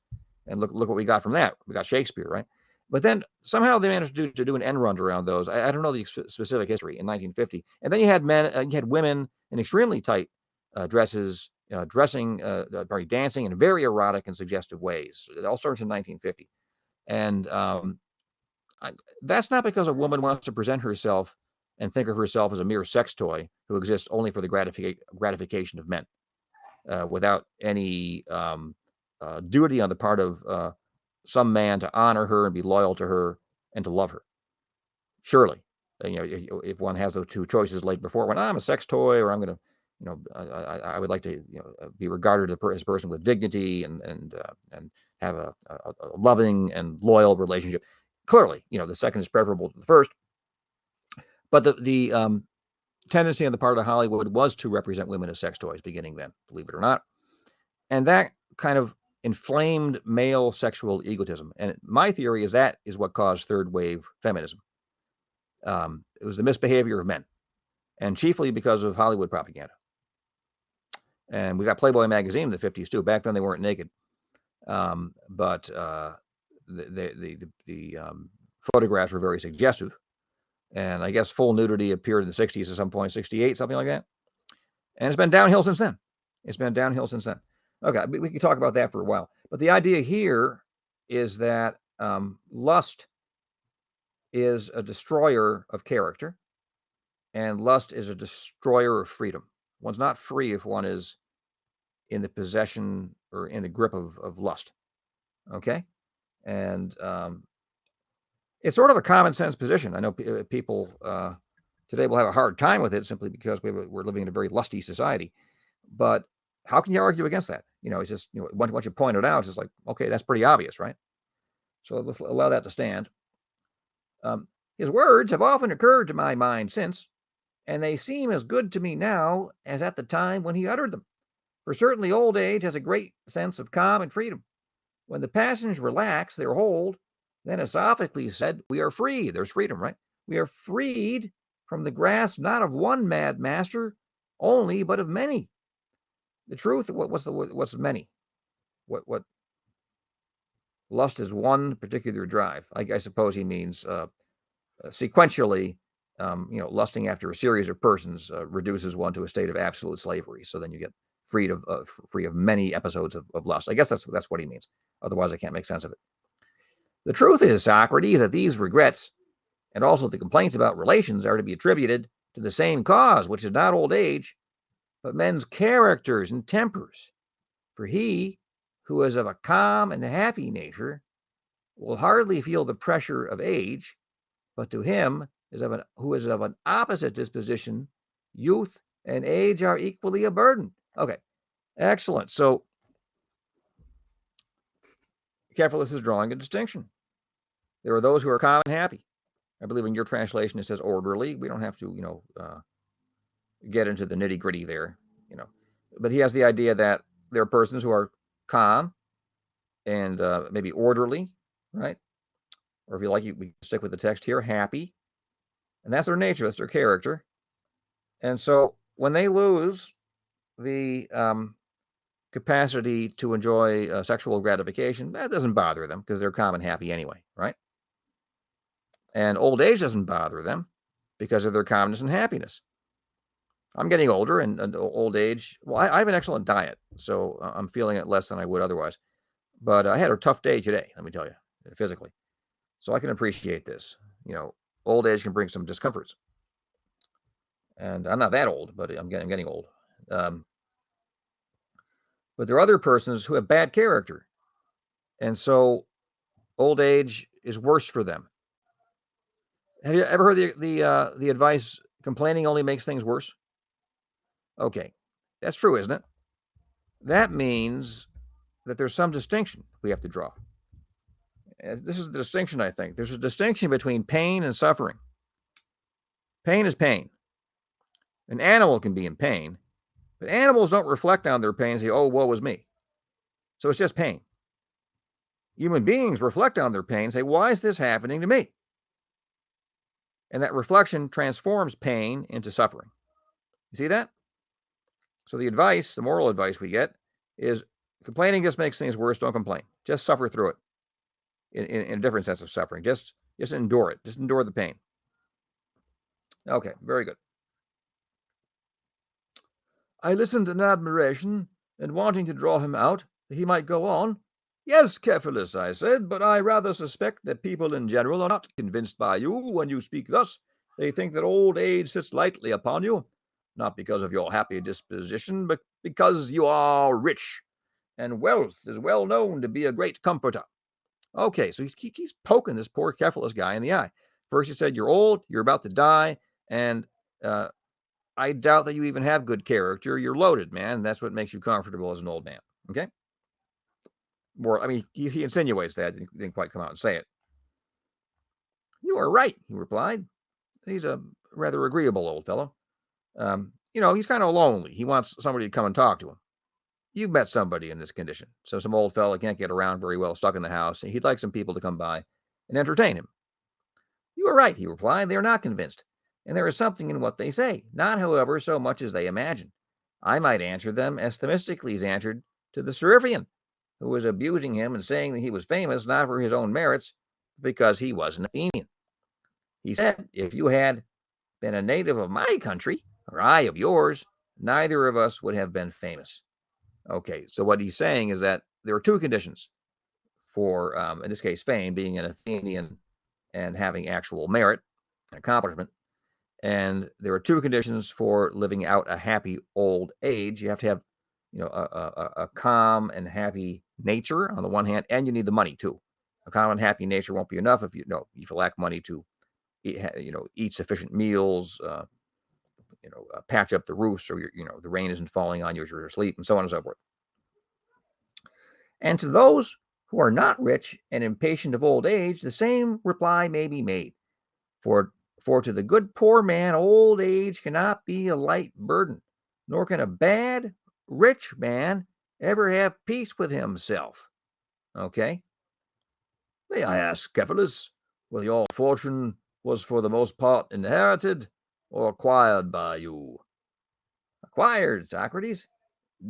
And look what we got from that. We got Shakespeare, right? But then somehow they managed to do an end run around those. I don't know the specific history in 1950. And then you had you had women in extremely tight dresses, dancing in very erotic and suggestive ways. It all starts in 1950. And that's not because a woman wants to present herself and think of herself as a mere sex toy who exists only for the gratification of men, without any duty on the part of some man to honor her and be loyal to her and to love her. Surely, if one has those two choices laid before one, I'm a sex toy, or I'm going to, I would like to, be regarded as a person with dignity and have a loving and loyal relationship. Clearly, the second is preferable to the first. But the tendency on the part of Hollywood was to represent women as sex toys, beginning then, believe it or not, and that kind of inflamed male sexual egotism. And my theory is that is what caused third wave feminism. It was the misbehavior of men, and chiefly because of Hollywood propaganda. And we got Playboy magazine in the 50s too. Back then they weren't naked, but the photographs were very suggestive. And I guess full nudity appeared in the 60s at some point, 68, something like that. And it's been downhill since then. Okay, we can talk about that for a while. But the idea here is that lust is a destroyer of character, and lust is a destroyer of freedom. One's not free if one is in the possession or in the grip of lust. Okay? And it's sort of a common sense position. I know people today will have a hard time with it simply because we're living in a very lusty society. But how can you argue against that? It's just, once you point it out, it's just like, okay, that's pretty obvious, right? So let's allow that to stand. His words have often occurred to my mind since, and they seem as good to me now as at the time when he uttered them. For certainly old age has a great sense of calm and freedom. When the passions relax their hold, then as Sophocles said, we are free. There's freedom, right? We are freed from the grasp not of one mad master only, but of many. The truth, what's many? What lust is one particular drive. I suppose he means sequentially lusting after a series of persons reduces one to a state of absolute slavery. So then you get free of many episodes of lust. I guess that's what he means. Otherwise, I can't make sense of it. The truth is, Socrates, that these regrets and also the complaints about relations are to be attributed to the same cause, which is not old age, but men's characters and tempers. For he who is of a calm and happy nature will hardly feel the pressure of age, but to him who is of an opposite disposition, youth and age are equally a burden. Okay, excellent. So Cephalus is drawing a distinction. There are those who are calm and happy. I believe in your translation it says orderly. We don't have to, get into the nitty gritty there, But he has the idea that there are persons who are calm and maybe orderly, right? Or if you like, we can stick with the text here, happy. And that's their nature, that's their character. And so when they lose the capacity to enjoy sexual gratification, that doesn't bother them because they're calm and happy anyway, right? And old age doesn't bother them because of their calmness and happiness. I'm getting older, and old age, well, I have an excellent diet, so I'm feeling it less than I would otherwise. But I had a tough day today, let me tell you, physically. So I can appreciate this. Old age can bring some discomforts. And I'm not that old, but I'm getting old. But there are other persons who have bad character. And so old age is worse for them. Have you ever heard the advice, complaining only makes things worse? Okay, that's true, isn't it? That means that there's some distinction we have to draw. This is the distinction, I think. There's a distinction between pain and suffering. Pain is pain. An animal can be in pain, but animals don't reflect on their pain and say, oh, woe is me. So it's just pain. Human beings reflect on their pain and say, why is this happening to me? And that reflection transforms pain into suffering. You see that? So the moral advice we get is complaining just makes things worse. Don't complain. Just suffer through it in a different sense of suffering. Just endure it. Just endure the pain. Okay, very good. I listened in admiration and wanting to draw him out, that he might go on. Yes, Cephalus, I said, but I rather suspect that people in general are not convinced by you when you speak thus. They think that old age sits lightly upon you, not because of your happy disposition, but because you are rich, and wealth is well known to be a great comforter. Okay, so he keeps poking this poor Cephalus guy in the eye. First he said, you're old, you're about to die, and I doubt that you even have good character. You're loaded, man. That's what makes you comfortable as an old man. Okay? He insinuates that. He didn't quite come out and say it. You are right, he replied. He's a rather agreeable old fellow. He's kind of lonely. He wants somebody to come and talk to him. You've met somebody in this condition. So some old fellow can't get around very well, stuck in the house. He'd like some people to come by and entertain him. You are right, he replied. They are not convinced. And there is something in what they say, not, however, so much as they imagine. I might answer them as Themistocles answered to the Seriphian, who was abusing him and saying that he was famous not for his own merits, but because he was an Athenian. He said, if you had been a native of my country, or I of yours, neither of us would have been famous. Okay, so what he's saying is that there are two conditions for, in this case, fame, being an Athenian and having actual merit and accomplishment. And there are two conditions for living out a happy old age. You have to have, a calm and happy nature on the one hand, and you need the money too. A calm and happy nature won't be enough if you lack money to eat sufficient meals, patch up the roofs, or the rain isn't falling on you as you're asleep, and so on and so forth. And to those who are not rich and impatient of old age, the same reply may be made. For to the good poor man, old age cannot be a light burden, nor can a bad rich man ever have peace with himself. Okay? May I ask, Cephalus, whether your fortune was for the most part inherited or acquired by you? Acquired, Socrates.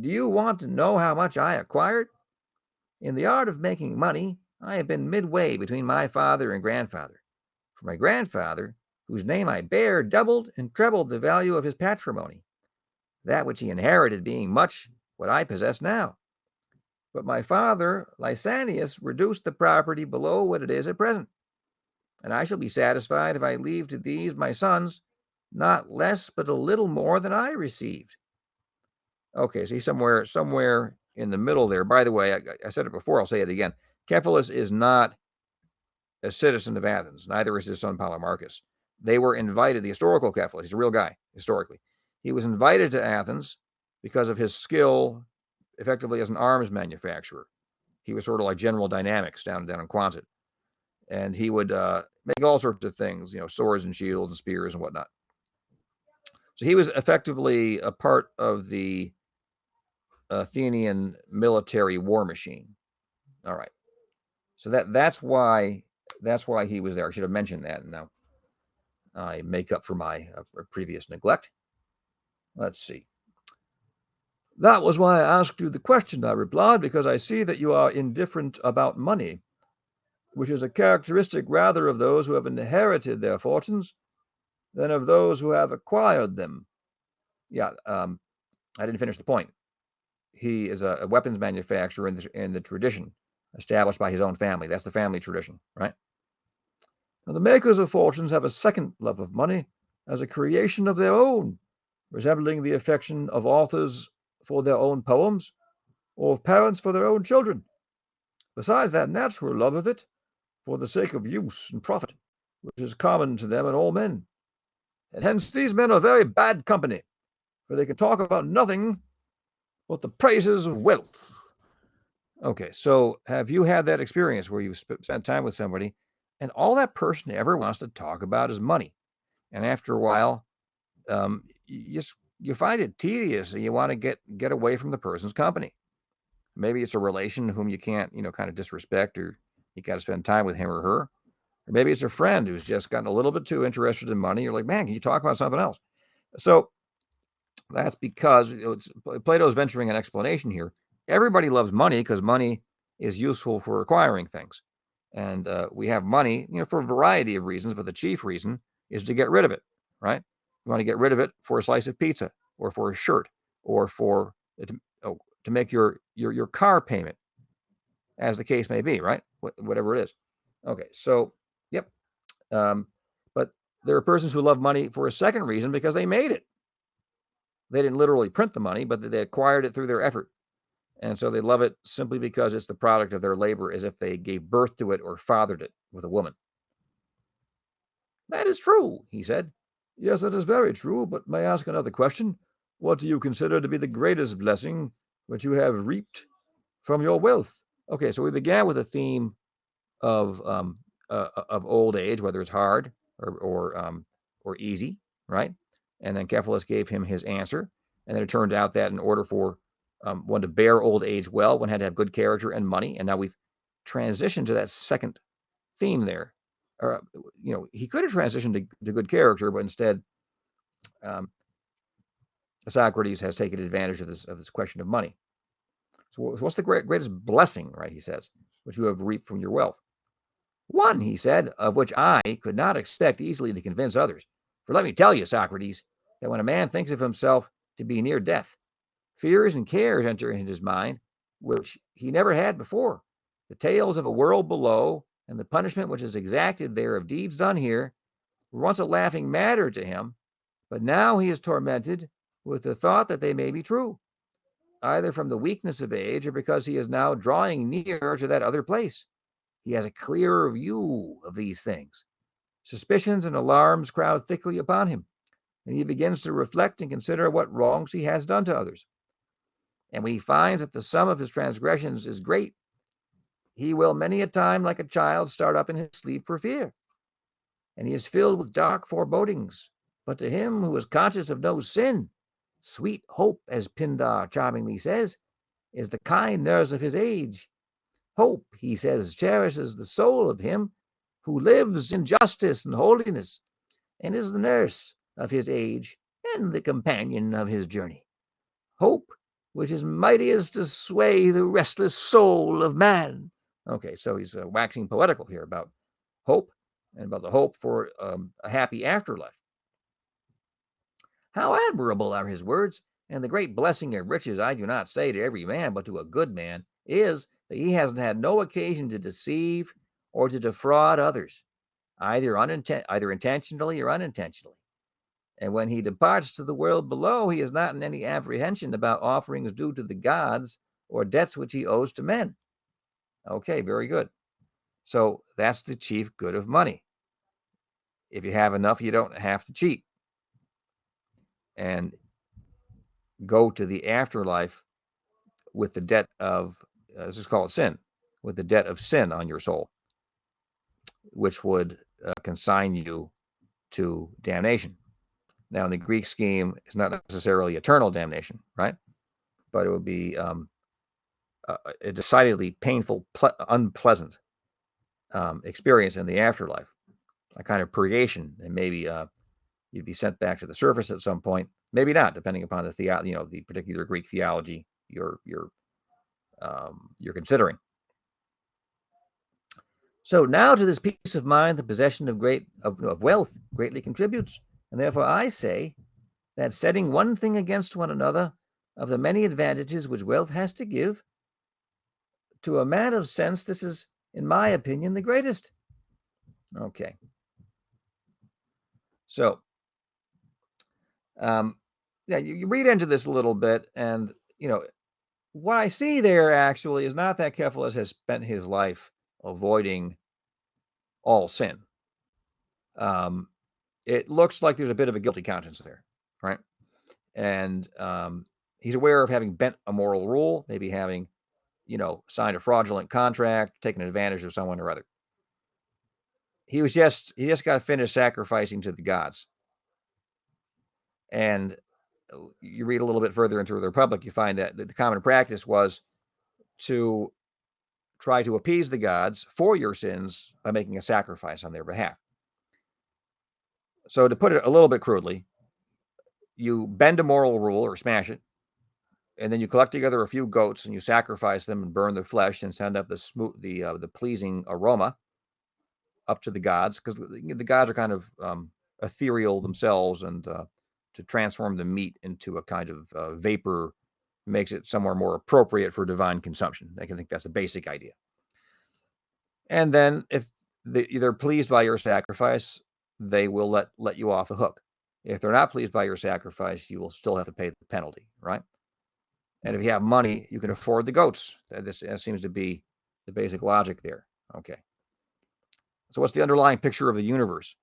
Do you want to know how much I acquired? In the art of making money, I have been midway between my father and grandfather. For my grandfather, whose name I bear, doubled and trebled the value of his patrimony, that which he inherited being much what I possess now. But my father, Lysanias, reduced the property below what it is at present, and I shall be satisfied if I leave to these my sons not less but a little more than I received. Okay, see, somewhere in the middle there. By the way, I said it before, I'll say it again. Cephalus is not a citizen of Athens, neither is his son Polemarchus. They were invited, the historical Cephalus, he's a real guy, historically. He was invited to Athens because of his skill, effectively as an arms manufacturer. He was sort of like General Dynamics down in Quonset. And he would make all sorts of things, swords and shields and spears and whatnot. So he was effectively a part of the Athenian military war machine. All right. So that's why he was there. I should have mentioned that. And now I make up for my previous neglect. Let's see. That was why I asked you the question, I replied, because I see that you are indifferent about money, which is a characteristic rather of those who have inherited their fortunes than of those who have acquired them. Yeah, I didn't finish the point. He is a weapons manufacturer in the tradition established by his own family. That's the family tradition, right? Now, the makers of fortunes have a second love of money as a creation of their own, resembling the affection of authors for their own poems, or of parents for their own children, besides that natural love of it for the sake of use and profit, which is common to them and all men. And hence these men are very bad company, for they can talk about nothing but the praises of wealth. Okay, so have you had that experience where you've spent time with somebody and all that person ever wants to talk about is money? And after a while, you find it tedious and you want to get away from the person's company. Maybe it's a relation whom you can't, kind of disrespect, or you got to spend time with him or her. Or maybe it's a friend who's just gotten a little bit too interested in money. You're like, man, can you talk about something else? So that's because Plato's venturing an explanation here. Everybody loves money because money is useful for acquiring things. And we have money, for a variety of reasons, but the chief reason is to get rid of it, right? You want to get rid of it for a slice of pizza, or for a shirt, or for to make your car payment, as the case may be, right? Whatever it is. Okay, so, yep. But there are persons who love money for a second reason because they made it. They didn't literally print the money, but they acquired it through their effort. And so they love it simply because it's the product of their labor, as if they gave birth to it or fathered it with a woman. That is true, he said. Yes, that is very true, but may I ask another question? What do you consider to be the greatest blessing which you have reaped from your wealth? Okay, so we began with a theme of old age, whether it's hard or easy, right? And then Cephalus gave him his answer, and then it turned out that in order for one to bear old age well, one had to have good character and money. And now we've transitioned to that second theme there. He could have transitioned to good character, but instead, Socrates has taken advantage of this question of money. So what's the greatest blessing, right? He says, which you have reaped from your wealth. One, he said, of which I could not expect easily to convince others. For let me tell you, Socrates, that when a man thinks of himself to be near death, fears and cares enter into his mind, which he never had before. The tales of a world below, and the punishment which is exacted there of deeds done here, were once a laughing matter to him, but now he is tormented with the thought that they may be true, either from the weakness of age or because he is now drawing near to that other place. He has a clearer view of these things. Suspicions and alarms crowd thickly upon him, and he begins to reflect and consider what wrongs he has done to others. And when he finds that the sum of his transgressions is great, he will many a time, like a child, start up in his sleep for fear. And he is filled with dark forebodings. But to him who is conscious of no sin, sweet hope, as Pindar charmingly says, is the kind nurse of his age. Hope, he says, cherishes the soul of him who lives in justice and holiness, and is the nurse of his age and the companion of his journey. Hope, which is mightiest to sway the restless soul of man. Okay, so he's waxing poetical here about hope, and about the hope for a happy afterlife. How admirable are his words! And the great blessing of riches, I do not say to every man, but to a good man, is that he has had no occasion to deceive or to defraud others, either intentionally or unintentionally. And when he departs to the world below, he is not in any apprehension about offerings due to the gods or debts which he owes to men. Okay, very good. So that's the chief good of money. If you have enough, you don't have to cheat and go to the afterlife with the debt of, let's just call it sin, with the debt of sin on your soul, which would consign you to damnation. Now, in the Greek scheme, it's not necessarily eternal damnation, right? But it would be a decidedly painful, unpleasant experience in the afterlife, a kind of purgation, and maybe you'd be sent back to the surface at some point. Maybe not, depending upon the particular Greek theology you're considering. So now to this peace of mind, the possession of wealth greatly contributes, and therefore I say that setting one thing against one another, of the many advantages which wealth has to give, to a man of sense, this is, in my opinion, the greatest. Okay. So, yeah, you read into this a little bit, and what I see there actually is not that Cephalus has spent his life avoiding all sin. It looks like there's a bit of a guilty conscience there, right? And he's aware of having bent a moral rule, maybe having, signed a fraudulent contract, taken advantage of someone or other. He just got finished sacrificing to the gods. And you read a little bit further into the Republic, you find that the common practice was to try to appease the gods for your sins by making a sacrifice on their behalf. So to put it a little bit crudely, you bend a moral rule or smash it, and then you collect together a few goats and you sacrifice them and burn their flesh and send up the pleasing aroma up to the gods, because the gods are kind of ethereal themselves, and to transform the meat into a kind of vapor makes it somewhere more appropriate for divine consumption. I can think that's a basic idea. And then if they're pleased by your sacrifice, they will let you off the hook. If they're not pleased by your sacrifice, you will still have to pay the penalty, right? And if you have money, you can afford the goats. That seems to be the basic logic there. Okay. So what's the underlying picture of the universe?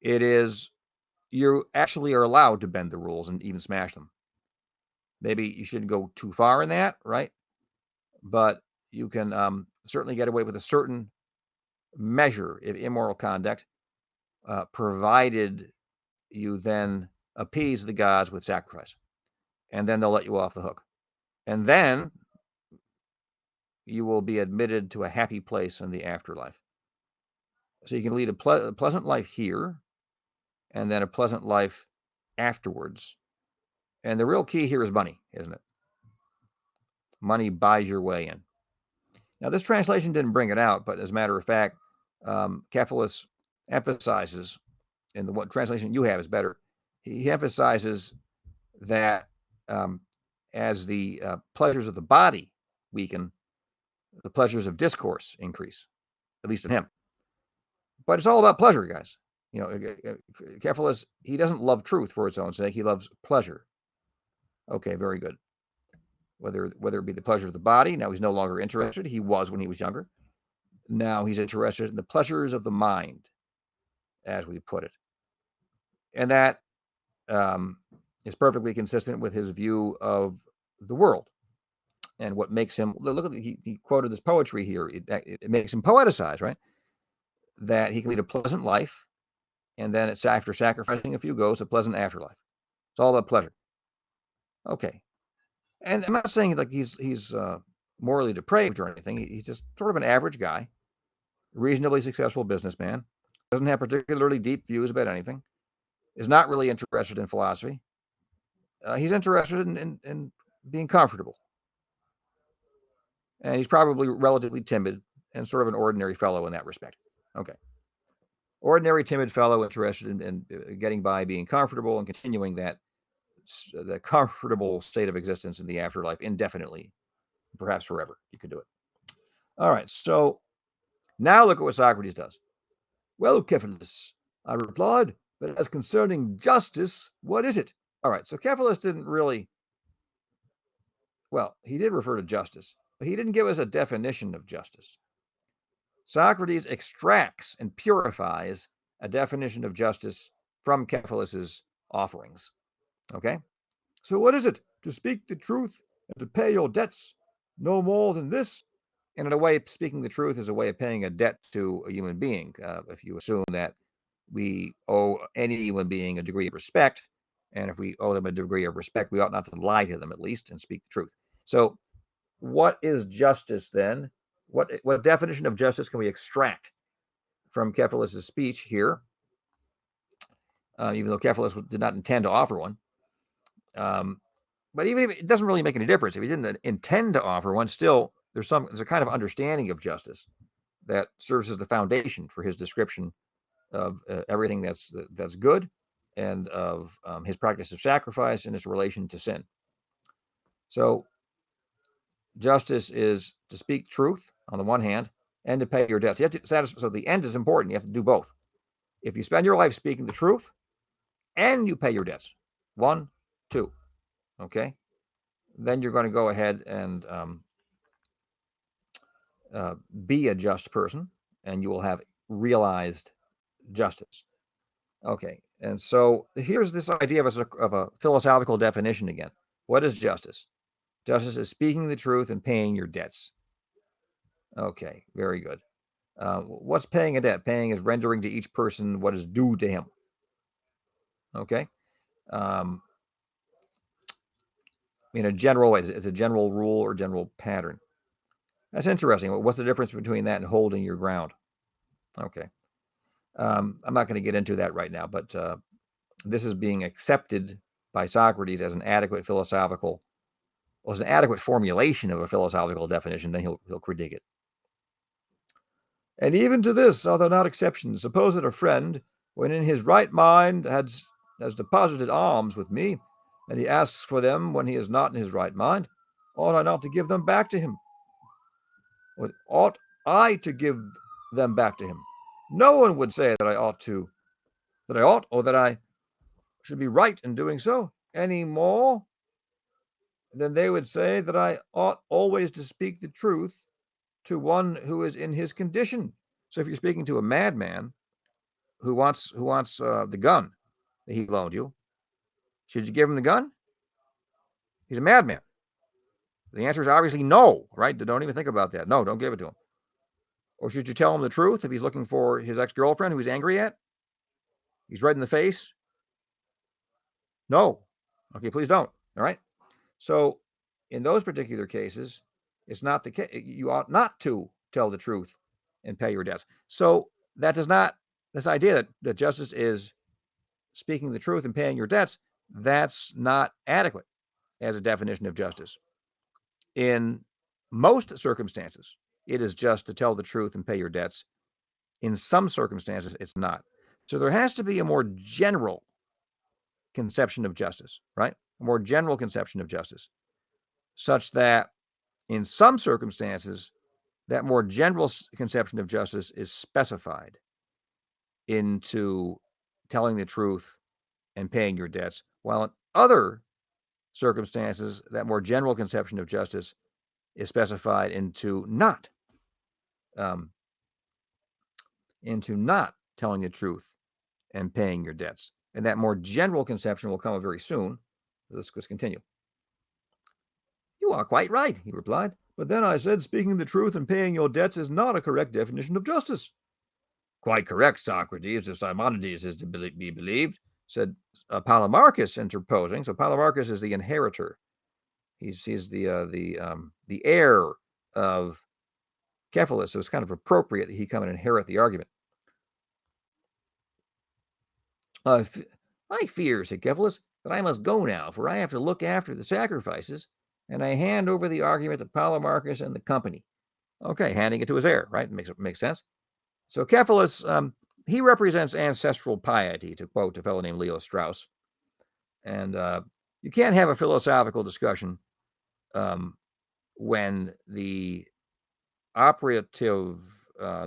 It is you actually are allowed to bend the rules and even smash them. Maybe you shouldn't go too far in that, right? But you can certainly get away with a certain measure of immoral conduct, provided you then appease the gods with sacrifice, and then they'll let you off the hook. And then you will be admitted to a happy place in the afterlife. So you can lead a pleasant life here, and then a pleasant life afterwards. And the real key here is money, isn't it? Money buys your way in. Now, this translation didn't bring it out, but as a matter of fact, Cephalus emphasizes, and what translation you have is better, he emphasizes that as the pleasures of the body weaken, the pleasures of discourse increase, at least in him. But it's all about pleasure, guys. Cephalus, he doesn't love truth for its own sake. He loves pleasure. Okay, very good. Whether it be the pleasure of the body, now he's no longer interested. He was when he was younger. Now he's interested in the pleasures of the mind, as we put it. And that is perfectly consistent with his view of the world and what makes him, look at, he quoted this poetry here. It makes him poeticize, right? That he can lead a pleasant life, and then it's after sacrificing a few goats, a pleasant afterlife. It's all about pleasure. Okay. And I'm not saying like he's morally depraved or anything. He's just sort of an average guy, reasonably successful businessman, doesn't have particularly deep views about anything, is not really interested in philosophy. He's interested in being comfortable. And he's probably relatively timid and sort of an ordinary fellow in that respect. Okay. ordinary timid fellow interested in getting by, being comfortable, and continuing the comfortable state of existence in the afterlife indefinitely, perhaps forever. You could do it. All right, so now look at what Socrates does. Well, Cephalus, I replied, but as concerning justice, what is it? All right, so Cephalus didn't really, well, he did refer to justice, but he didn't give us a definition of justice. Socrates extracts and purifies a definition of justice from Cephalus's offerings. Okay? So what is it? To speak the truth and to pay your debts. No more than this. And in a way, speaking the truth is a way of paying a debt to a human being. If you assume that we owe any human being a degree of respect, and if we owe them a degree of respect, we ought not to lie to them at least and speak the truth. So what is justice then? What definition of justice can we extract from Cephalus's speech here? Even though Cephalus did not intend to offer one. But even if it doesn't really make any difference, if he didn't intend to offer one, still there's a kind of understanding of justice that serves as the foundation for his description of everything that's good, and of his practice of sacrifice and his relation to sin. So justice is to speak truth on the one hand and to pay your debts. You have to satisfy, so the end is important. You have to do both. If you spend your life speaking the truth and you pay your debts, 1, 2, okay, then you're going to go ahead and be a just person, and you will have realized justice. Okay, and so here's this idea of a philosophical definition again. What is justice? Justice is speaking the truth and paying your debts. Okay, very good. What's paying a debt? Paying is rendering to each person what is due to him. Okay. In a general way, it's a general rule or general pattern. That's interesting. What's the difference between that and holding your ground? Okay. I'm not going to get into that right now, but this is being accepted by Socrates as an adequate formulation of a philosophical definition. Then he'll critique it. And even to this are there not exceptions? Suppose that a friend, when in his right mind, has deposited alms with me, and he asks for them when he is not in his right mind, ought I not to give them back to him? Or ought I to give them back to him? No one would say that I ought, or that I should be right in doing so, any more than they would say that I ought always to speak the truth to one who is in his condition. So if you're speaking to a madman who wants the gun that he loaned you, should you give him the gun? He's a madman. The answer is obviously no, right? Don't even think about that. No, don't give it to him. Or should you tell him the truth if he's looking for his ex-girlfriend who he's angry at? He's red in the face? No. Okay, please don't. All right? So in those particular cases, it's not the case. You ought not to tell the truth and pay your debts. So that does not, this idea that justice is speaking the truth and paying your debts, that's not adequate as a definition of justice. In most circumstances, it is just to tell the truth and pay your debts. In some circumstances, it's not. So there has to be a more general conception of justice, right? A more general conception of justice, such that in some circumstances, that more general conception of justice is specified into telling the truth and paying your debts, while in other circumstances, that more general conception of justice is specified into not telling the truth and paying your debts. And that more general conception will come very soon. Let's continue. You are quite right, he replied. But then I said, speaking the truth and paying your debts is not a correct definition of justice. Quite correct, Socrates, if Simonides is to be believed, said Polemarchus, interposing. So Polemarchus is the inheritor. He's the heir of Cephalus, so it's kind of appropriate that he come and inherit the argument. I fear, said Cephalus, that I must go now, for I have to look after the sacrifices, and I hand over the argument to Polemarchus and the company. Okay, handing it to his heir, right? Makes sense. So Cephalus he represents ancestral piety, to quote a fellow named Leo Strauss. And you can't have a philosophical discussion when the operative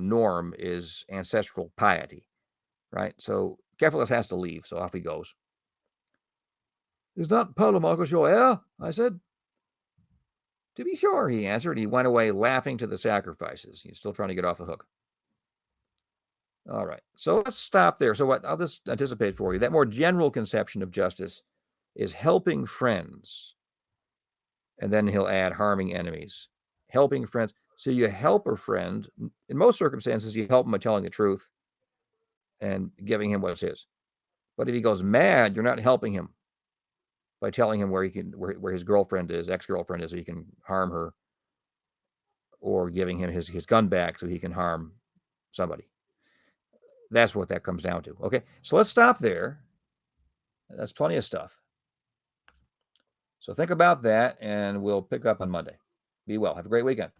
norm is ancestral piety, right? So Cephalus has to leave, so off he goes. Is not Polemarchus your heir? I said. To be sure, he answered. He went away laughing to the sacrifices. He's still trying to get off the hook. All right, so let's stop there. So what I'll just anticipate for you, that more general conception of justice is helping friends. And then he'll add harming enemies. Helping friends. So you help a friend. In most circumstances, you help him by telling the truth and giving him what's his. But if he goes mad, you're not helping him by telling him where his girlfriend is, ex-girlfriend is, so he can harm her, or giving him his gun back so he can harm somebody. That's what that comes down to. Okay, so let's stop there. That's plenty of stuff. So think about that, and we'll pick up on Monday. Be well. Have a great weekend.